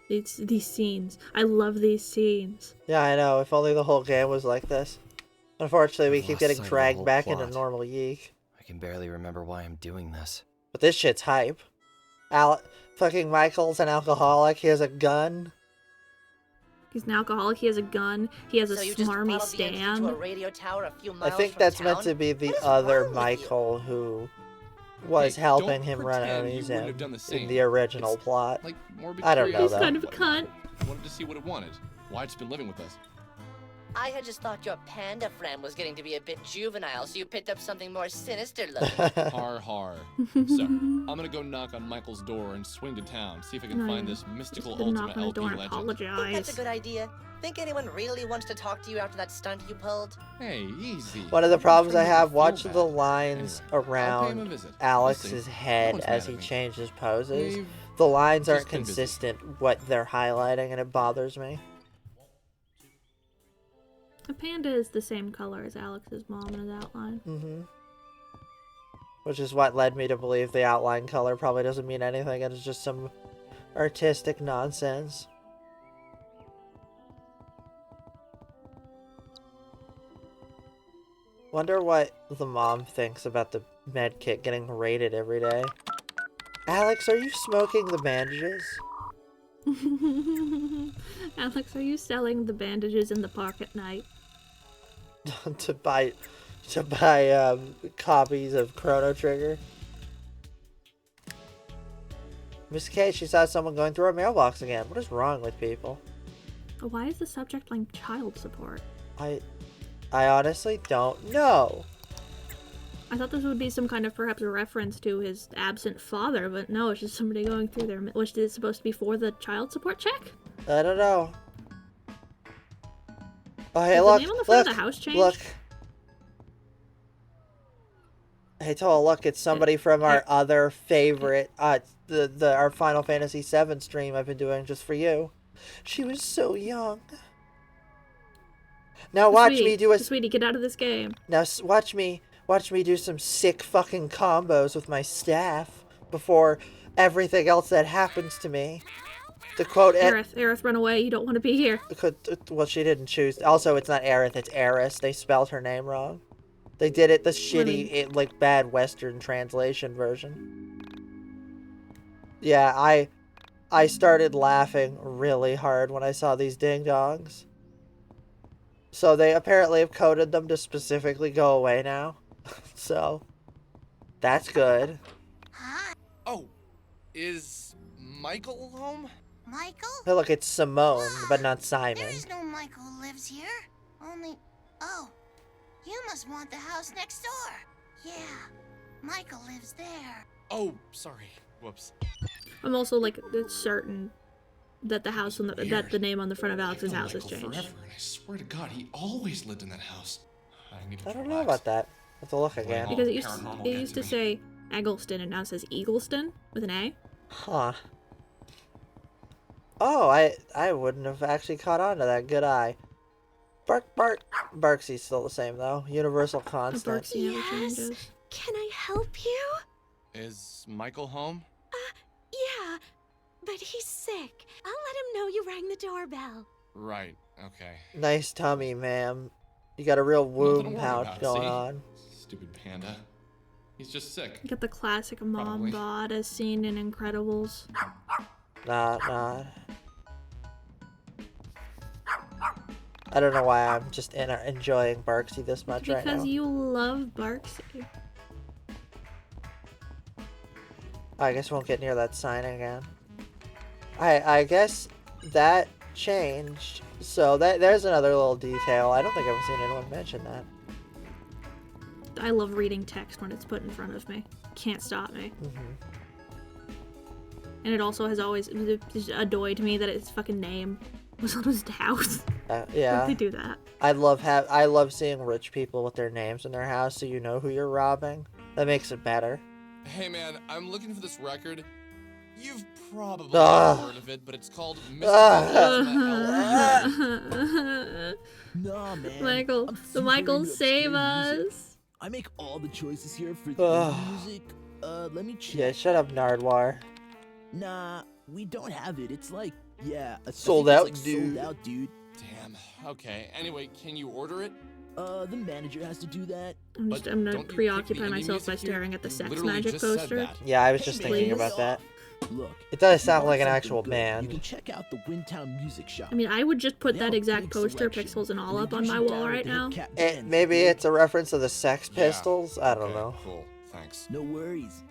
These scenes. I love these scenes. Yeah, I know. If only the whole game was like this. Unfortunately, we I've keep lost getting sight of the dragged whole back plot. into normal YIIK. I can barely remember why I'm doing this. But this shit's hype. Fucking Michael's an alcoholic. He has a gun. He's an alcoholic. He has a gun. He has a So you just smarmy followed the entity to a stand. radio tower a few I miles think from that's town? meant to be the What is other wrong with you? Michael who was Hey, helping don't him run pretend you Oni's wouldn't have done the in same. the original It's plot. Like morbid I don't know, He's though. kind of a cunt. Wanted to see what it wanted. Why it's been living with us. I had just thought your panda friend was getting to be a bit juvenile, so you picked up something more sinister looking. Har har. So, I'm gonna go knock on Michael's door and swing to town, see if I can No, find you this mystical Just knock ultimate on the LP door and legend. Think that's a apologize. good idea. Think anyone really wants to talk to you after that stunt you pulled? Hey, easy. One of the problems I Trying to make have, me watch feel the bad. lines Anyway, I'll pay him a around visit. Alex's We'll see. head No one's as mad he at me. changes poses. They've The lines aren't just been busy. consistent what they're highlighting, and it bothers me. The panda is the same color as Alex's mom in his outline. Mm-hmm. Which is what led me to believe the outline color probably doesn't mean anything, and it's just some artistic nonsense. Wonder what the mom thinks about the med kit getting raided every day. Alex, are you smoking the bandages? Alex, are you selling the bandages in the park at night? to buy copies of Chrono Trigger. Miss K, she saw someone going through her mailbox again. What is wrong with people? Why is the subject line child support? I honestly don't know. I thought this would be some kind of perhaps a reference to his absent father, but no, it's just somebody going through there. Which is supposed to be for the child support check? I don't know. Oh, hey, Did look, the name on the front of the house change? look. Hey, Tol, look, it's somebody from our other favorite, our Final Fantasy VII stream I've been doing just for you. She was so young. Now watch me do a... Sweetie, get out of this game. Now watch me do some sick fucking combos with my staff before everything else that happens to me. To quote... Aerith, run away. You don't want to be here. Well, she didn't choose. Also, it's not Aerith, it's Eris. They spelled her name wrong. They did it the shitty, like, bad Western translation version. Yeah, I started laughing really hard when I saw these ding-dongs. So they apparently have coded them to specifically go away now. So, that's good. Huh? Oh, is Micheal home? Michael? Hey, look, it's Simone, but not Simon. There is no Michael who lives here. Only... Oh. You must want the house next door. Yeah. Michael lives there. Oh, sorry. Whoops. I'm also, like, certain that the house on that the name on the front of Alex's house has changed. Forever, and I swear to God, he always lived in that house. I don't know about that. I have to look again. Because it used to say Eggleston, and now it says Eagleston with an A. Huh. Oh, I wouldn't have actually caught on to that. Good eye. Bark. Barksy's still the same, though. Universal constant. Barksy never changes. Can I help you? Is Micheal home? Yeah, but he's sick. I'll let him know you rang the doorbell. Right, okay. Nice tummy, ma'am. You got a real womb pouch about, going see? on. Stupid panda. He's just sick. You got the classic mom bod as seen in Incredibles. Nah. I don't know why I'm just enjoying Barksy this much right now. Because you love Barksy. I guess we won't get near that sign again. I guess that changed. So there's another little detail. I don't think I've seen anyone mention that. I love reading text when it's put in front of me. Can't stop me. And it also has always just annoyed me that its fucking name was on his house. Yeah. They do that. I love seeing rich people with their names in their house so you know who you're robbing. That makes it better. Hey man, I'm looking for this record. You've probably heard of it, but it's called Mr. Nah, man. Michael, save us. I make all the choices here for the music. Let me check. Yeah, shut up, Nardwar. Nah, we don't have it. It's like, yeah, sold out, like dude. Sold out, dude. Damn. Okay. Anyway, can you order it? The manager has to do that. I'm gonna preoccupy myself by staring at the sex magic poster. Yeah, I was just thinking about that. Look, it does sound like an actual band. You can check out the Windtown Music Shop. I mean, I would just put that exact poster, pixels and all, up on my wall right now. Maybe it's a reference to the Sex Pistols? I don't know. Cool. Thanks. No worries.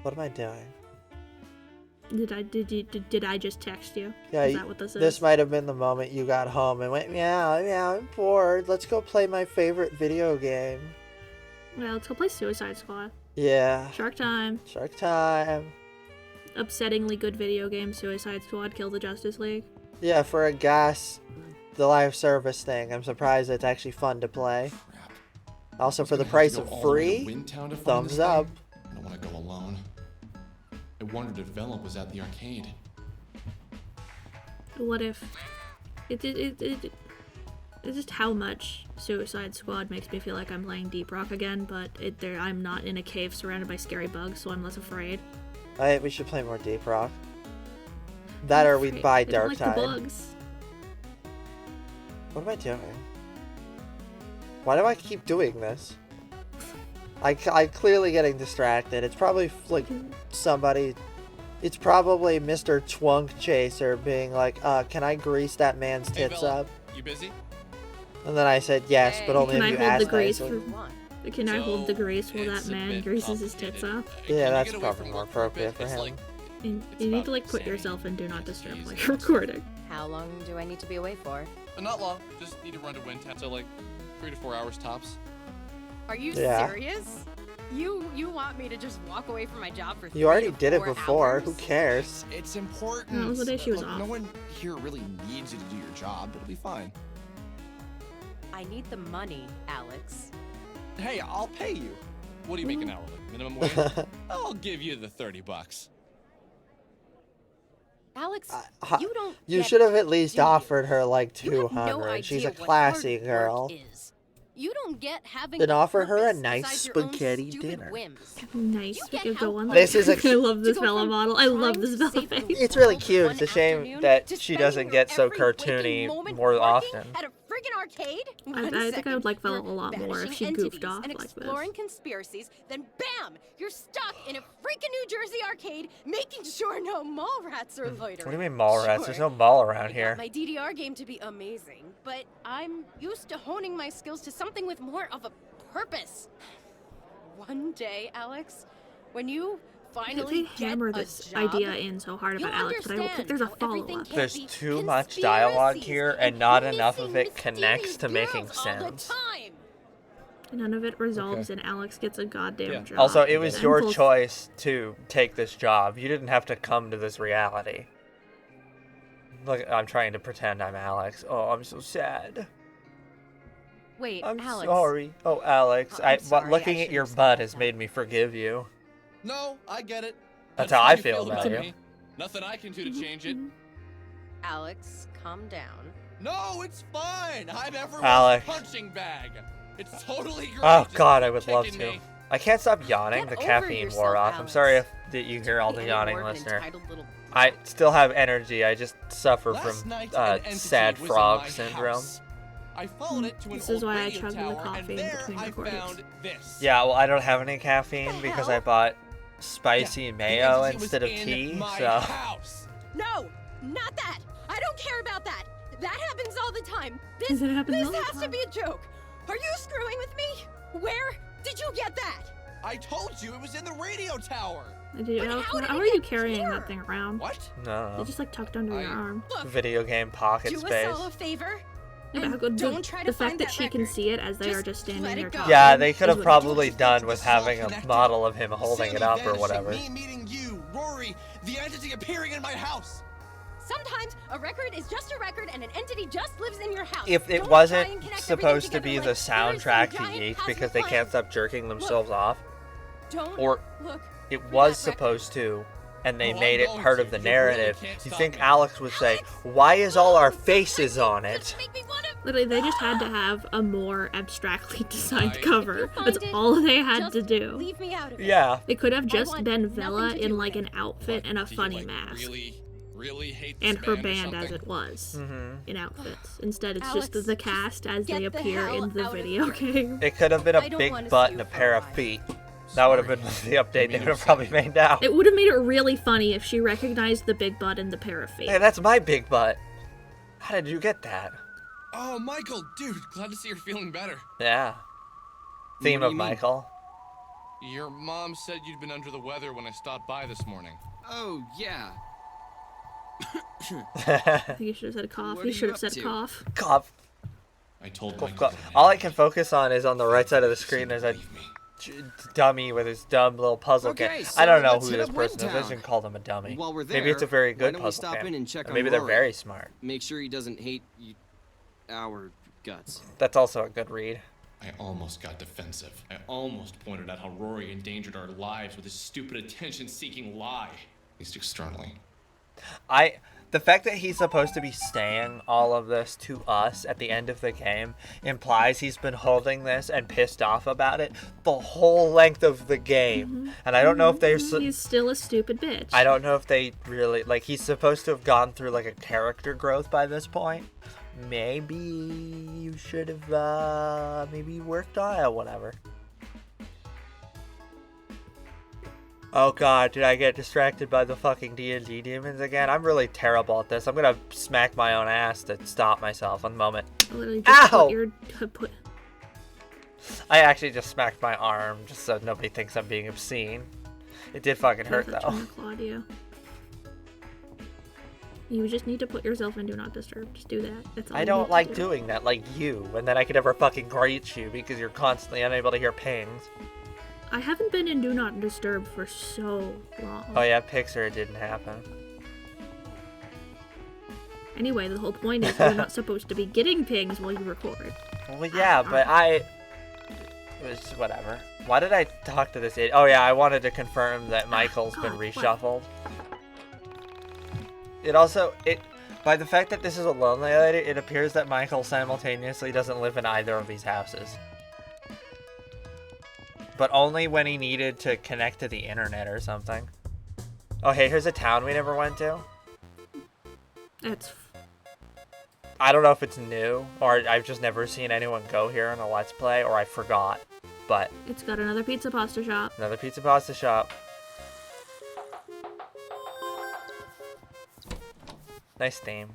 What am I doing? Did I just text you? Yeah, is that what this is? This might have been the moment you got home and went, meow, I'm bored. Let's go play my favorite video game. Yeah, let's go play Suicide Squad. Yeah. Shark Time. Upsettingly good video game, Suicide Squad, Kill the Justice League. Yeah, for a gas, the live service thing, I'm surprised it's actually fun to play. Also, for the price of free, thumbs up. I don't want to go alone. I wondered if Velop was at the arcade. What if... It's just how much Suicide Squad makes me feel like I'm playing Deep Rock again, but I'm not in a cave surrounded by scary bugs, so I'm less afraid. We should play more Deep Rock. That or we'd buy Dark Tide. The bugs. What am I doing? Why do I keep doing this? I'm clearly getting distracted. It's probably like somebody... It's probably Mr. Twunk Chaser being like, can I grease that man's tits up? You busy? And then I said yes, but only if you asked nicely. Can I hold the grease while that man greases his tits up? Yeah, that's probably more appropriate for him. You need to like put yourself in Do Not Disturb while you're recording. How long do I need to be away for? Not long. Just need to run to Windtown. So, like, 3 to 4 hours tops. Are you Yeah. serious? You want me to just walk away from my job for 3 You already to did it 4 before. hours? Who cares? It's important. That was the day she was Look, off. no one here really needs you to do your job. It'll be fine. I need the money, Alex. Hey, I'll pay you. What do you make an hour? Like minimum wage? I'll give you the $30. Alex, you don't. You get should have at it, least do you? offered her like You have 200. no She's idea a what classy hard girl. work is. You don't get having Then a offer her a purpose nice besides your own spaghetti stupid dinner. whims. Nice. You We get could go how on. This is a- I love this to go Bella from model. I love trying this to Bella save the face. It's really world cute. one It's a shame afternoon that to she spending doesn't your get so every waking cartoony moment more working often. At a friggin' arcade? I think I would like Bella a lot more if she goofed off and like this. exploring conspiracies, then bam! You're stuck in a freaking New Jersey arcade, making sure no mall rats are loitering. What do you mean mall rats? There's Sure, no mall around I got here. my DDR game to be amazing, but I'm used to honing my skills to something with more of a purpose. One day, Alex, when you finally They hammer get a this job, idea in so hard about you'll Alex, but I don't think there's a understand how everything follow-up. can There's be too much dialogue conspiracies here, and not enough of missing it connects to mysterious making girls all the sense. time. None of it resolves, and Alex gets a goddamn job. Also, it was And your pulls- choice to take this job. You didn't have to come to this reality. Look, I'm trying to pretend I'm Alex. Oh, I'm so sad. Wait, I'm Alex. sorry. Oh, Alex, I'm sorry, looking I at your should've butt has made me forgive you. No, I get it. That's How how I you feel about you. me. Nothing I can do to change it. Alex, calm down. No, it's fine. I'm everyone's Alex. punching bag. It's totally great. Oh Just God, I would love kicking to. me. I can't stop yawning. Get The over caffeine yourself, wore off. I'm Alex. sorry if that you hear all Be the any yawning, more of an listener. entitled little I still have energy. I just suffer Last from night, an entity sad was in frog my syndrome. house. I followed it to an This is old why I radio chug the tower, coffee and in there between I recordings. found this. Yeah, well, I don't have any caffeine because I bought spicy mayo The entity was instead of in tea. my So house. No, not that. I don't care about that. That happens all the time. This It happens all the has to time. be a joke. Are you screwing with me? Where did you get that? I told you it was in the radio tower. How are you carrying that thing around? What? no, It's just like tucked under your arm. Look, video game pocket do space. us all a favor. Yeah, but and how good don't try to the fact find that she can record. see it as they are Just just standing let it there go. talking. Yeah, they could is have what- probably done with having a model of him holding it Sammy up or vanishing, whatever. Me meeting you, Rory, the entity appearing in my house. Sometimes a record is just a record and an entity just lives in your house. If it Don't try wasn't and connect supposed to everything be together the like there's some soundtrack to giant YIIK cosmic because they plan. can't stop jerking themselves off, Don't or look it for was that record. supposed to, and they Oh, made I'm it going part to. of the You really narrative, can't you stop think me. Alex would say, "Why is all our faces on it?" Make me wanna Literally, they just had to have a more abstractly designed If you cover. find That's it, all they had just to do. Leave me out of it. Yeah. It could have just want been nothing Vela to do in with like it. an outfit and a Do you, funny like, mask. Really hate this And her band or band as something? it was hmm in outfits. Instead, it's Alex, just the cast as get they the appear hell in the out of video here. game. It could have been a I don't big wanna butt see and you a for pair a of while. feet. That would have been the update they would have probably made now. It would have made it really funny if she recognized the big butt and the pair of feet. Hey, that's my big butt. How did you get that? Oh, Michael, dude, glad to see you're feeling better. Yeah. Theme What do of you mean? Michael. Your mom said you'd been under the weather when I stopped by this morning. Oh, yeah. I think he should have said cough. What He are should you have up said to? cough. Cough. I told Cough, Michael. cough. All I can focus on is on the right side of the screen. There's a dummy with his dumb little puzzle Okay, game. so I don't know let's who hit this up person is. I Windtown. shouldn't call them a dummy. While we're Maybe it's a there, very why good don't we puzzle stop game. in and check Or on maybe they're Rory? very smart. Make sure he doesn't hate our guts. That's also a good read. I almost got defensive. I almost pointed out how Rory endangered our lives with his stupid attention-seeking lie. At least externally. The fact that he's supposed to be saying all of this to us at the end of the game implies he's been holding this and pissed off about it the whole length of the game. And I don't know if there's He's still a stupid bitch. I don't know if they really like he's supposed to have gone through like a character growth by this point. Maybe you should have maybe worked on it or whatever. Oh god, did I get distracted by the fucking D&D demons again? I'm really terrible at this. I'm gonna smack my own ass to stop myself. One moment. Literally just Ow! put your put. I actually just smacked my arm just so nobody thinks I'm being obscene. It did fucking hurt though. Claudia. You just need to put yourself in Do Not Disturb. Just do that. That's all I you don't need to like do. doing that, like you, and then I could never fucking reach you because you're constantly unable to hear pings. I haven't been in Do Not Disturb for so long. Oh yeah, Pixar, it didn't happen. Anyway, the whole point is you're not supposed to be getting pings while you record. Well, yeah, but it was whatever. Why did I talk to this idiot? Oh yeah, I wanted to confirm that Michael's been reshuffled. By the fact that this is a lonely lady, it appears that Michael simultaneously doesn't live in either of these houses. But only when he needed to connect to the internet or something. Oh hey, here's a town we never went to. I don't know if it's new, or I've just never seen anyone go here in a Let's Play, or I forgot, but... It's got another pizza pasta shop. Another pizza pasta shop. Nice theme.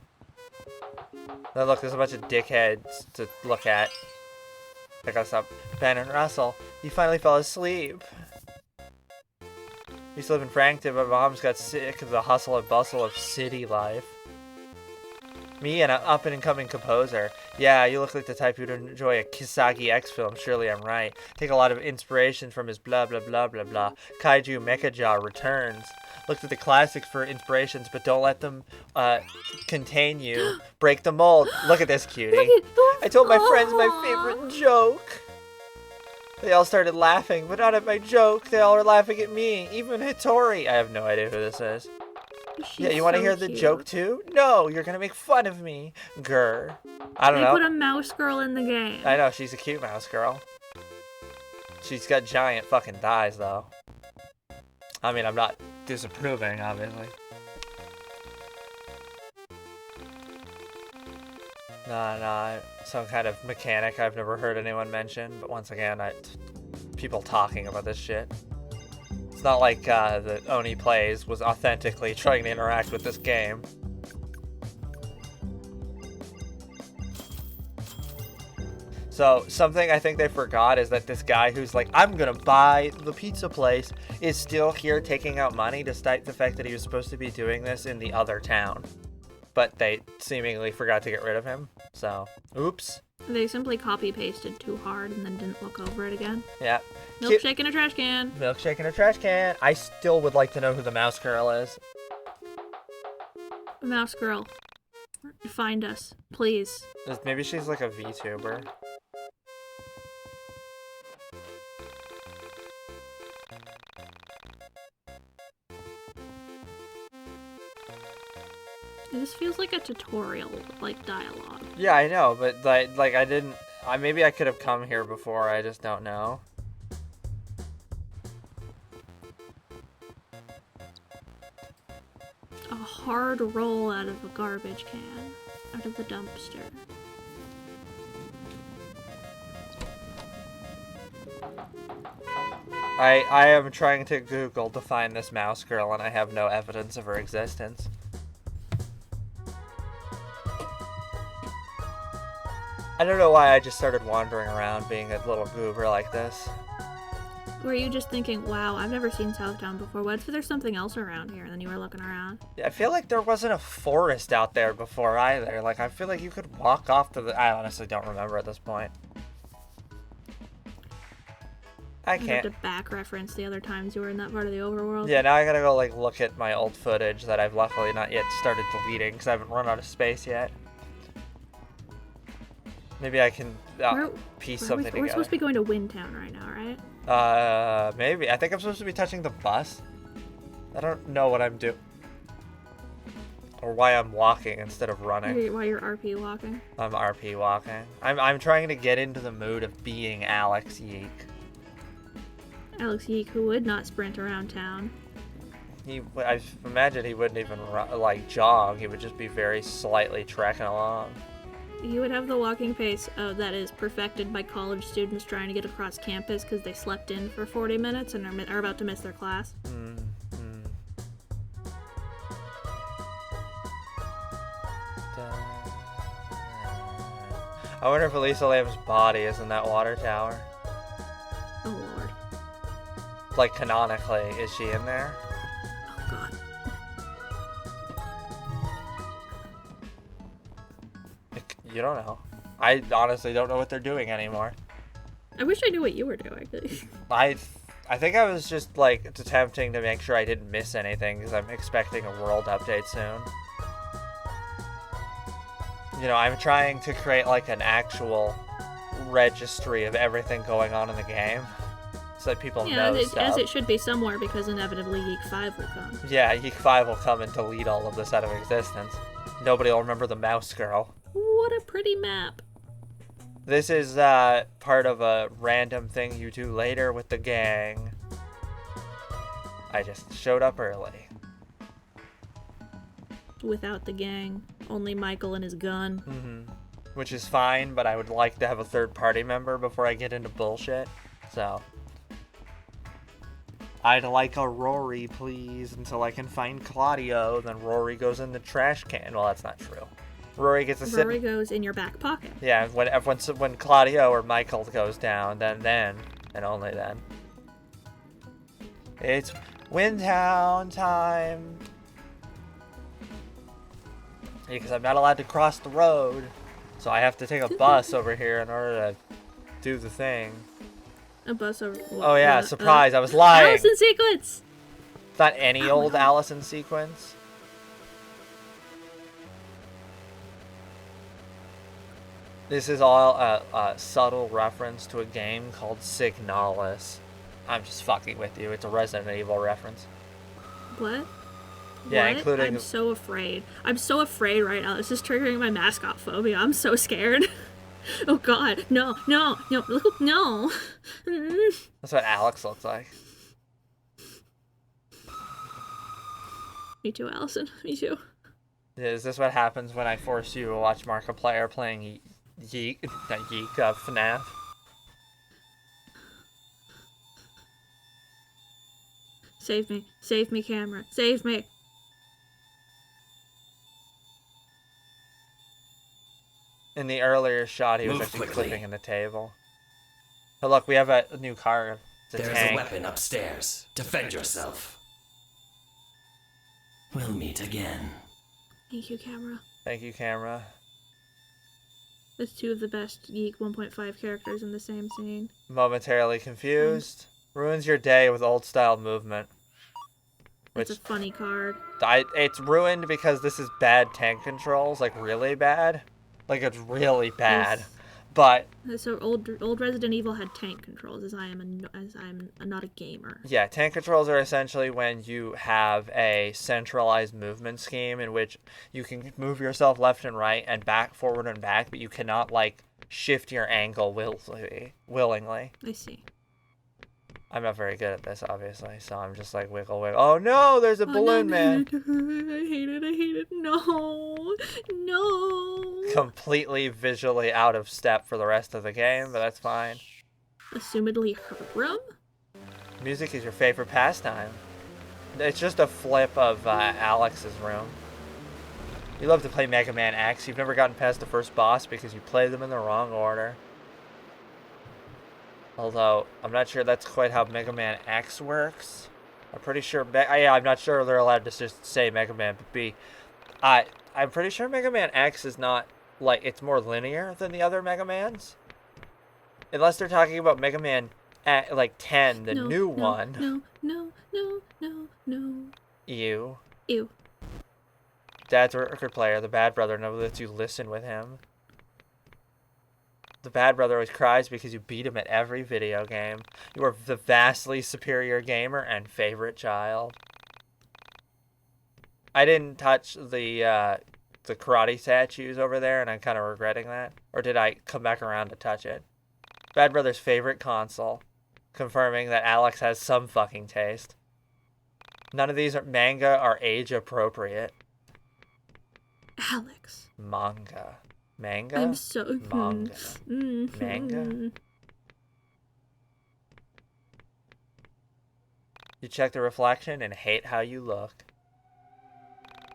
Now look, there's a bunch of dickheads to look at. Pick us up. Ben and Russell, you finally fell asleep. Used to live in Frankton, but Mom's got sick of the hustle and bustle of city life. Me and an up-and-coming composer. Yeah, you look like the type who'd enjoy a Kisagi X film, surely I'm right. Take a lot of inspiration from his blah blah blah blah blah. Kaiju Mechajaw returns. Look to the classics for inspirations, but don't let them contain you. Break the mold. Look at this cutie. I told my friends my favorite joke. They all started laughing, but not at my joke. They all are laughing at me. Even Hitori. I have no idea who this is. Yeah, you want to hear the joke too? No, you're gonna make fun of me. Grr. I don't know. They put a mouse girl in the game. I know, she's a cute mouse girl. She's got giant fucking thighs though. I mean, I'm not disapproving, obviously. Nah, some kind of mechanic I've never heard anyone mention, but once again, people talking about this shit. It's not like the Oni Plays was authentically trying to interact with this game. So, something I think they forgot is that this guy who's like, I'm gonna buy the pizza place, is still here taking out money despite the fact that he was supposed to be doing this in the other town. But they seemingly forgot to get rid of him, so, oops. They simply copy-pasted too hard and then didn't look over it again. Yeah. Milkshake in a trash can. Milkshake in a trash can. I still would like to know who the mouse girl is. Mouse girl. Find us, please. Maybe she's like a VTuber. This feels like a tutorial, like dialogue. Yeah, I know, but like I didn't. Maybe I could have come here before. I just don't know. A hard roll out of a garbage can, out of the dumpster. I am trying to Google to find this mouse girl, and I have no evidence of her existence. I don't know why I just started wandering around being a little goober like this. Were you just thinking, wow, I've never seen Southtown before. What if there's something else around here? And then you were looking around. Yeah, I feel like there wasn't a forest out there before either. Like, I feel like you could walk off to the... I honestly don't remember at this point. I can't. You have to back reference the other times you were in that part of the overworld. Yeah, now I gotta go, like, look at my old footage that I've luckily not yet started deleting because I haven't run out of space yet. Maybe I can piece something together. We're supposed to be going to Windtown right now, right? Maybe. I think I'm supposed to be touching the bus. I don't know what I'm doing. Or why I'm walking instead of running. Why you're RP walking? I'm RP walking. I'm trying to get into the mood of being Alex YIIK. Alex YIIK, who would not sprint around town. I imagine he wouldn't even like jog. He would just be very slightly trekking along. You would have the walking pace that is perfected by college students trying to get across campus because they slept in for 40 minutes and are about to miss their class. I wonder if Elisa Lam's body is in that water tower. Oh lord. Like, canonically, is she in there? Oh god. You don't know. I honestly don't know what they're doing anymore. I wish I knew what you were doing. I think I was just like attempting to make sure I didn't miss anything because I'm expecting a world update soon. You know, I'm trying to create like an actual registry of everything going on in the game so that people know stuff. As it should be somewhere, because inevitably YIIK I.V will come. Yeah, YIIK I.V will come and delete all of this out of existence. Nobody will remember the mouse girl. What a pretty map. This is part of a random thing you do later with the gang. I just showed up early. Without the gang. Only Micheal and his gun. Mm-hmm. Which is fine, but I would like to have a third party member before I get into bullshit. So I'd like a Rory, please, until I can find Claudio. Then Rory goes in the trash can. Well, that's not true. Rory gets a sit. Rory goes in your back pocket. Yeah, when Claudio or Micheal goes down, then and only then. It's Windtown time. Because I'm not allowed to cross the road, so I have to take a bus over here in order to do the thing. A bus over. Oh yeah, surprise! I was lying. Allison sequence. It's not any old Allison sequence. This is all a subtle reference to a game called Signalis. I'm just fucking with you. It's a Resident Evil reference. What? Yeah, what? including. I'm so afraid. I'm so afraid right now. This is triggering my mascot phobia. I'm so scared. Oh God, no. No. That's what Alex looks like. Me too, Allison. Me too. Is this what happens when I force you to watch Markiplier playing YIIK, FNAF? Save me, camera. Save me. In the earlier shot, he was actually clipping in the table. Oh, look, we have a new card. It's a There's tank. a weapon upstairs. Defend yourself. We'll meet again. Thank you, camera. Thank you, camera. That's two of the best YIIK 1.5 characters in the same scene. Momentarily confused. Ruins your day with old-style movement. It's a funny card. It's ruined because this is bad tank controls, like really bad. Like it's really bad. Yes. But so old Resident Evil had tank controls, as I'm not a gamer. Yeah, tank controls are essentially when you have a centralized movement scheme in which you can move yourself left and right and back, forward and back, but you cannot like shift your angle willingly. I see. I'm not very good at this, obviously, so I'm just like wiggle. Oh no, there's a balloon man. I hate it. No. Completely visually out of step for the rest of the game, but that's fine. Assumedly her room? Music is your favorite pastime. It's just a flip of Alex's room. You love to play Mega Man X. You've never gotten past the first boss because you played them in the wrong order. Although, I'm not sure that's quite how Mega Man X works. I'm pretty sure... I'm not sure they're allowed to just say Mega Man, but B. I'm pretty sure Mega Man X is not, like, it's more linear than the other Mega Mans. Unless they're talking about Mega Man, 10, the new one. No. Ew. Ew. Dad's a record player. The bad brother never lets you listen with him. The bad brother always cries because you beat him at every video game. You are the vastly superior gamer and favorite child. I didn't touch the karate statues over there, and I'm kind of regretting that. Or did I come back around to touch it? Bad brother's favorite console. Confirming that Alex has some fucking taste. None of these manga are age appropriate. Alex. Manga. Manga? I'm so... Manga. Manga? You check the reflection and hate how you look.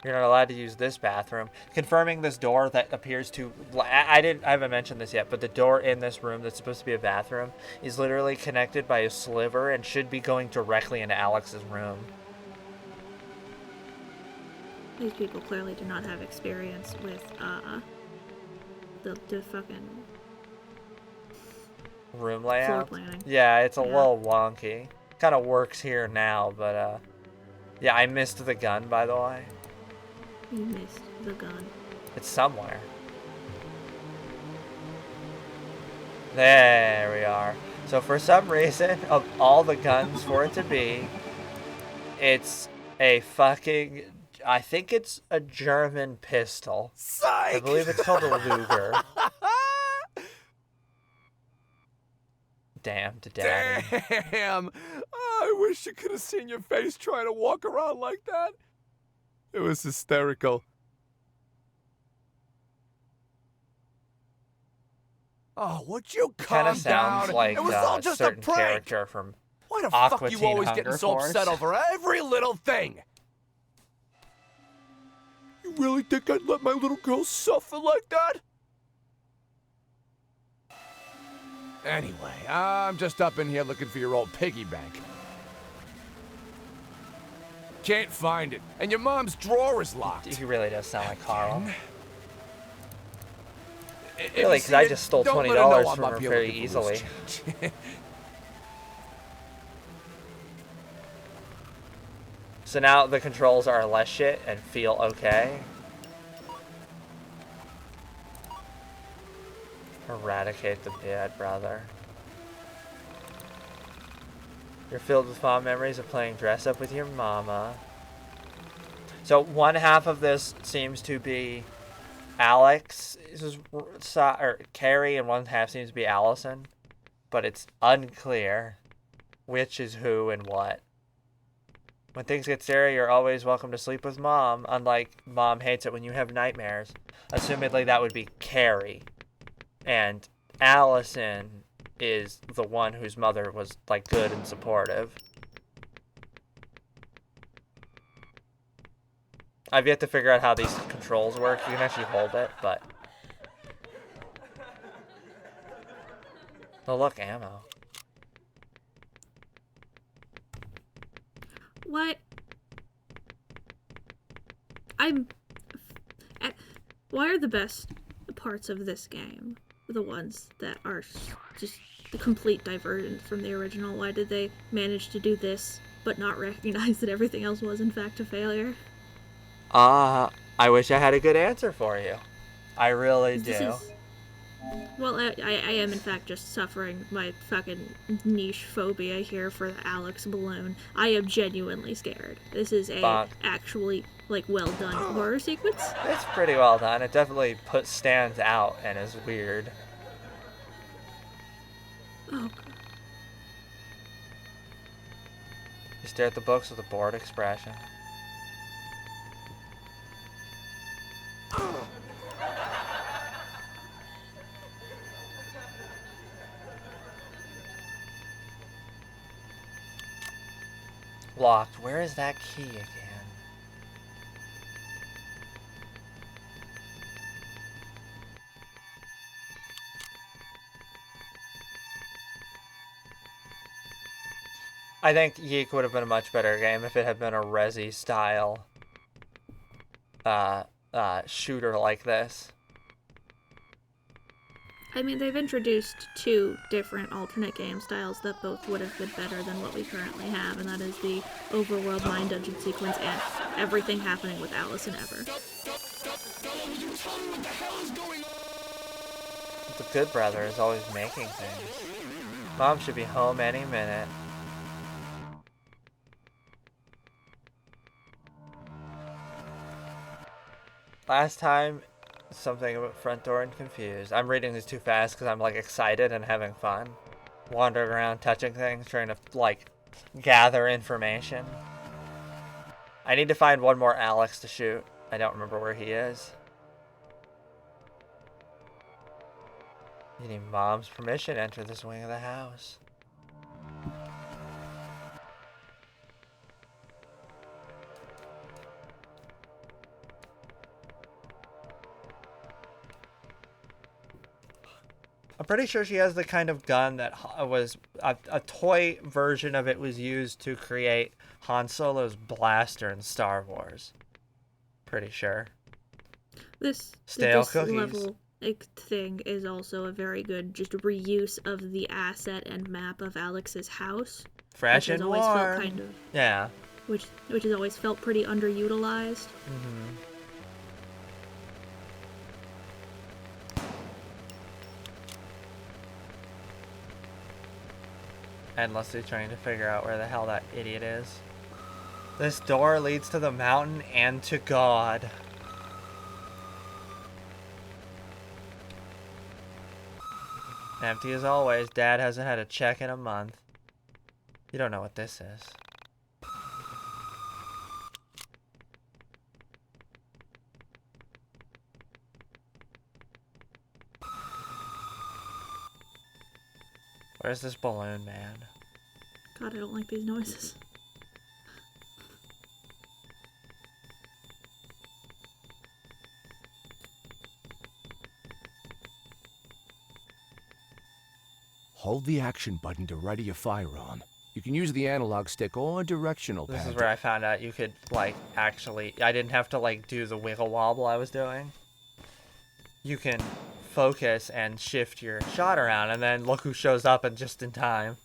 You're not allowed to use this bathroom. Confirming this door that appears to... I haven't mentioned this yet, but the door in this room that's supposed to be a bathroom is literally connected by a sliver and should be going directly into Alex's room. These people clearly do not have experience with the fucking room floor layout. planning. Yeah, it's a little wonky. Kind of works here now, but yeah, I missed the gun, by the way. You missed the gun. It's somewhere. There we are. So for some reason, of all the guns for it to be, it's a fucking, I think it's a German pistol. Psych! I believe it's called a Luger. Damn to daddy. Damn! I wish you could have seen your face trying to walk around like that. It was hysterical. Oh, would you calm Kind of sounds down? like It was all just a certain prank. character from Why the Aqua fuck you Teen always Hunger getting so Force. upset over every little thing? You really think I'd let my little girl suffer like that? Anyway, I'm just up in here looking for your old piggy bank. Can't find it, and your mom's drawer is locked. He really does sound like Carl. If Really, you because see I it, just stole don't let $20 her know I'm from up her here very looking for loose easily. change. So now the controls are less shit and feel okay. Eradicate the bad brother. You're filled with fond memories of playing dress up with your mama. So one half of this seems to be Alex, or Carrie, and one half seems to be Allison. But it's unclear which is who and what. When things get scary, you're always welcome to sleep with Mom, unlike Mom hates it when you have nightmares. Assumedly, that would be Carrie. And Allison is the one whose mother was, like, good and supportive. I've yet to figure out how these controls work. You can actually hold it, but... Oh, look, ammo. What? Why are the best parts of this game the ones that are just the complete diversion from the original? Why did they manage to do this but not recognize that everything else was in fact a failure? I wish I had a good answer for you. I really do. Well, I am in fact just suffering my fucking niche phobia here for the Alex balloon. I am genuinely scared. This is a actually, like, well done horror sequence. It's pretty well done. It definitely stands out and is weird. Oh, God. You stare at the books with a bored expression. Locked. Where is that key again? I think YIIK would have been a much better game if it had been a Resi style shooter like this. I mean, they've introduced 2 different alternate game styles that both would have been better than what we currently have, and that is the overworld mine dungeon sequence and everything happening with Allison ever. The good brother is always making things. Mom should be home any minute. Last time, something about front door and confused. I'm reading these too fast because I'm, like, excited and having fun. Wandering around, touching things, trying to, like, gather information. I need to find one more Alex to shoot. I don't remember where he is. You need Mom's permission to enter this wing of the house. I'm pretty sure she has the kind of gun that was a toy version of it was used to create Han Solo's blaster in Star Wars. Pretty sure. This Stale this cookies. level thing is also a very good just reuse of the asset and map of Alex's house. Fresh and warm. Felt kind of, yeah. Which has always felt pretty underutilized. Mm-hmm. Endlessly trying to figure out where the hell that idiot is. This door leads to the mountain and to God. Empty as always. Dad hasn't had a check in a month. You don't know what this is. Where's this balloon man? God, I don't like these noises. Hold the action button to ready a firearm. You can use the analog stick or directional pad. This is where I found out you could, like, actually... I didn't have to, like, do the wiggle wobble I was doing. You can focus and shift your shot around, and then look who shows up and just in time.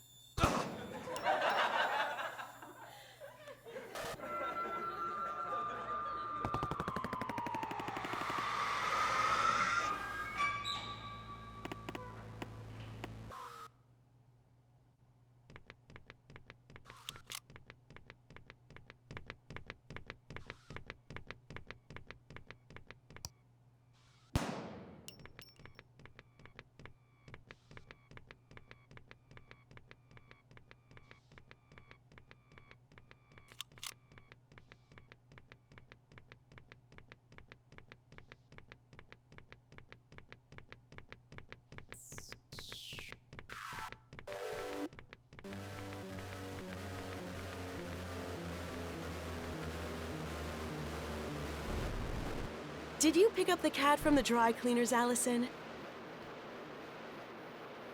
Did you pick up the cat from the dry cleaners, Allison?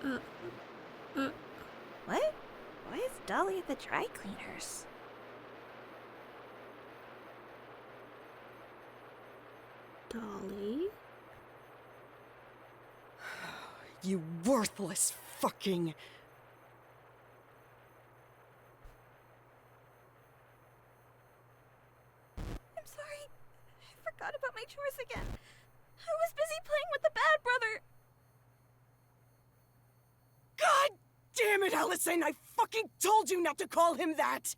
What? Why is Dolly at the dry cleaners? Dolly? You worthless fucking... I'm sorry. I forgot about my chores again. I was busy playing with the bad brother. God damn it, Allison! I fucking told you not to call him that!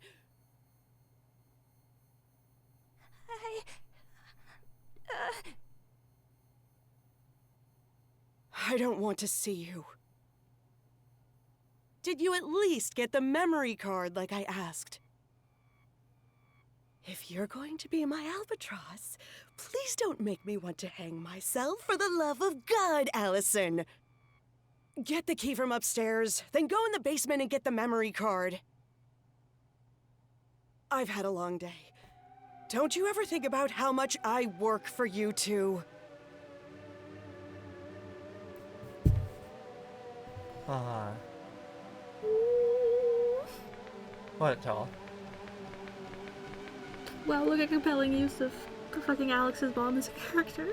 I don't want to see you. Did you at least get the memory card like I asked? If you're going to be my albatross, please don't make me want to hang myself for the love of God, Allison. Get the key from upstairs, then go in the basement and get the memory card. I've had a long day. Don't you ever think about how much I work for you two? What, Tol? Wow, look at compelling use of fucking Alex's mom as a character.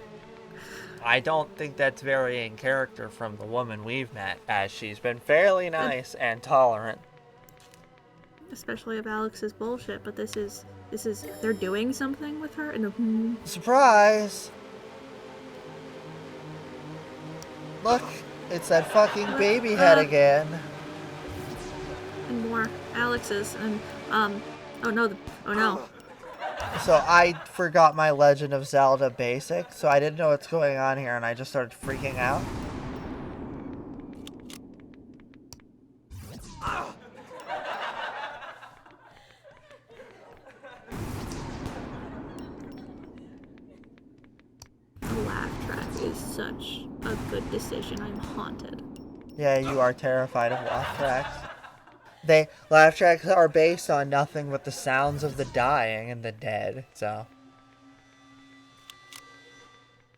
I don't think that's very in character from the woman we've met, as she's been fairly nice and tolerant. Especially of Alex's bullshit, but this is they're doing something with her and surprise! Look, it's that fucking baby head again. And more Alex's and oh no. So I forgot my Legend of Zelda basic, so I didn't know what's going on here, and I just started freaking out. The laugh track is such a good decision. I'm haunted. Yeah, you are terrified of laugh tracks. Laugh tracks are based on nothing but the sounds of the dying and the dead, so.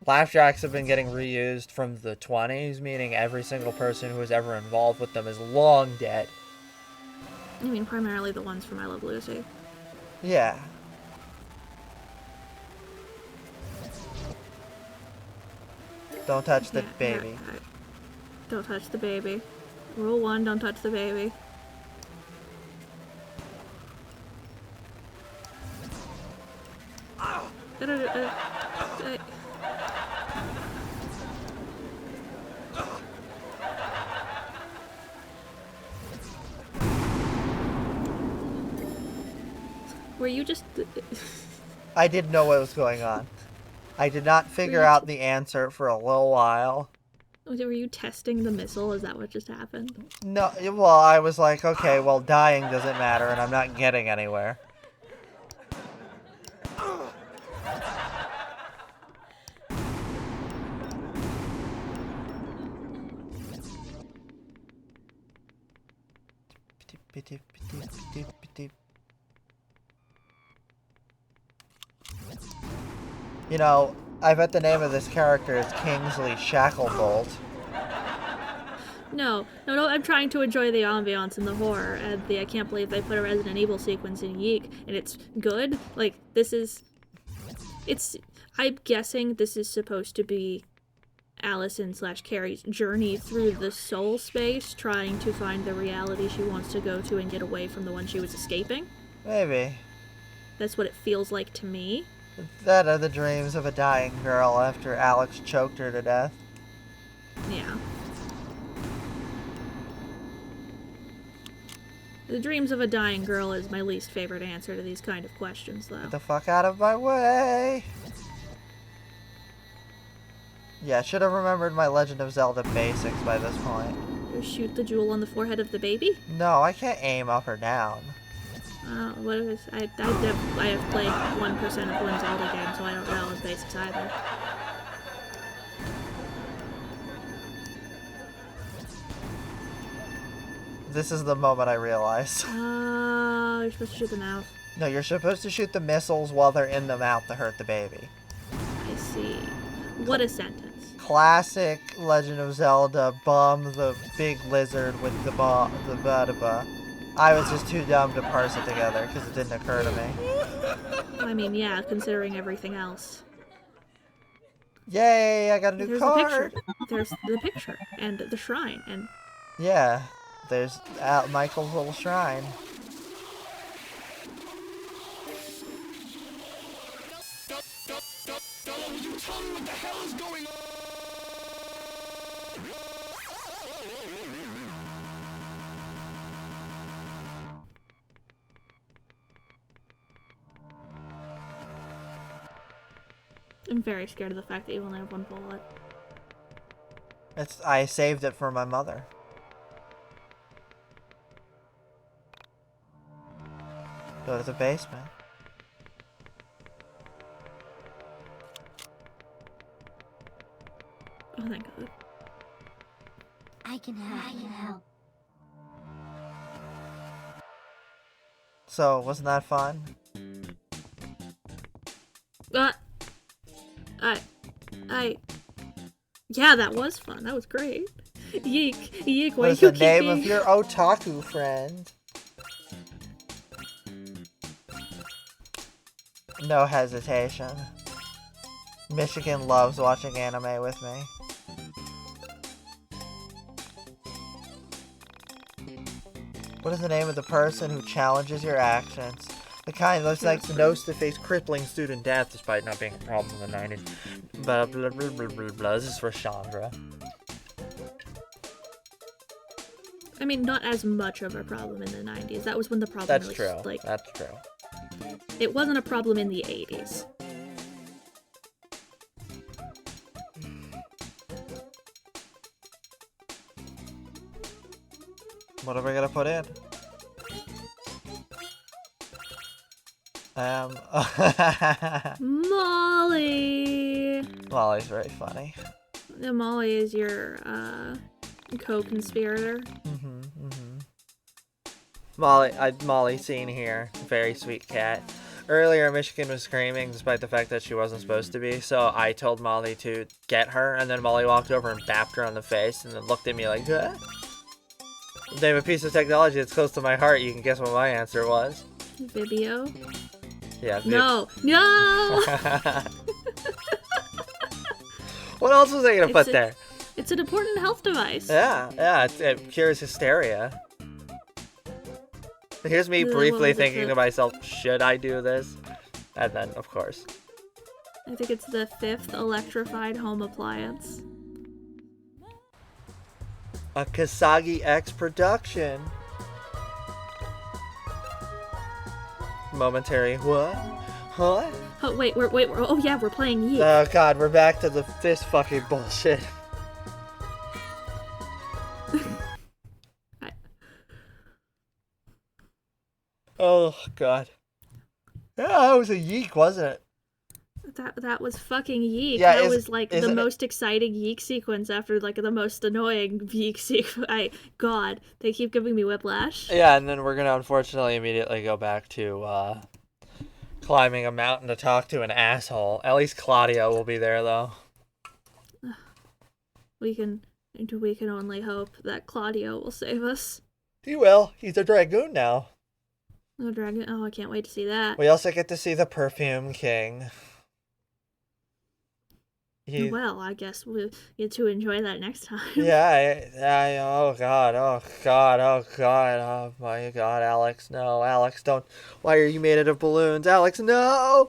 Laugh tracks have been getting reused from the 20s, meaning every single person who was ever involved with them is long dead. I mean, primarily the ones from I Love Lucy. Yeah. Don't touch the baby. Alright. Don't touch the baby. Rule 1, don't touch the baby. Were you just... I didn't know what was going on. I did not figure out the answer for a little while. Were you testing the missile? Is that what just happened? No, well, I was like, okay, well, dying doesn't matter, and I'm not getting anywhere. You know, I bet the name of this character is Kingsley Shacklebolt. No, I'm trying to enjoy the ambiance and the horror, and I can't believe they put a Resident Evil sequence in YIIK, and it's good. Like, I'm guessing this is supposed to be Allison/Carrie's journey through the soul space, trying to find the reality she wants to go to and get away from the one she was escaping. Maybe. That's what it feels like to me. That are the dreams of a dying girl after Alex choked her to death. Yeah. The dreams of a dying girl is my least favorite answer to these kind of questions, though. Get the fuck out of my way! Yeah, should have remembered my Legend of Zelda basics by this point. You shoot the jewel on the forehead of the baby? No, I can't aim up or down. What is... I have played 1% of one Zelda game, so I don't know the basics either. This is the moment I realized. You're supposed to shoot the mouth. No, you're supposed to shoot the missiles while they're in the mouth to hurt the baby. I see. What a sentence. Classic Legend of Zelda, Bum the big lizard with the ba-da-ba. I was just too dumb to parse it together because it didn't occur to me. I mean, yeah, considering everything else. Yay, I got a new card! There's the picture, and the shrine, and... Yeah, there's Michael's little shrine. You tell me what the hell is going on? I'm very scared of the fact that you only have one bullet. I saved it for my mother. Go to the basement. Oh, thank God. I can help. So, wasn't that fun? Yeah, that was fun. That was great. YIIK, what is the name of your otaku friend? No hesitation. Michigan loves watching anime with me. What is the name of the person who challenges your actions? The kind that looks like the nose to face crippling student death despite not being a problem in the 90s. Blah blah blah blah blah blah. This is for Chandra. I mean, not as much of a problem in the 90s. That was when the problem That's was, true. like... That's true. It wasn't a problem in the 80s. What are we gonna put in? Molly! Molly's very funny. Molly is your, co-conspirator. Molly seen here. Very sweet cat. Earlier, Michigan was screaming despite the fact that she wasn't supposed to be, so I told Molly to get her, and then Molly walked over and bapped her on the face, and then looked at me like, huh? Name a piece of technology that's close to my heart. You can guess what my answer was. Vibio? Yeah. No! No! What else was I gonna put there? It's an important health device. Yeah, it cures hysteria. Here's me briefly thinking to myself, should I do this? And then, of course. I think it's the 5th electrified home appliance. A Kasagi X production. Momentary what? Huh? Oh wait, oh yeah, we're playing YIIK. Oh god, we're back to this fucking bullshit. Oh god. Yeah, that was a YIIK, wasn't it? That was fucking YIIK. Yeah, that was like the most exciting YIIK sequence after like the most annoying YIIK sequence. God, they keep giving me whiplash. Yeah, and then we're gonna unfortunately immediately go back to climbing a mountain to talk to an asshole. At least Claudio will be there though. We can only hope that Claudio will save us. He will. He's a dragoon now. Oh, dragon! Oh, I can't wait to see that. We also get to see the Perfume King. Well, I guess we'll get to enjoy that next time. Yeah, oh god, oh my god, Alex, no, Alex, don't. Why are you made out of balloons? Alex, no!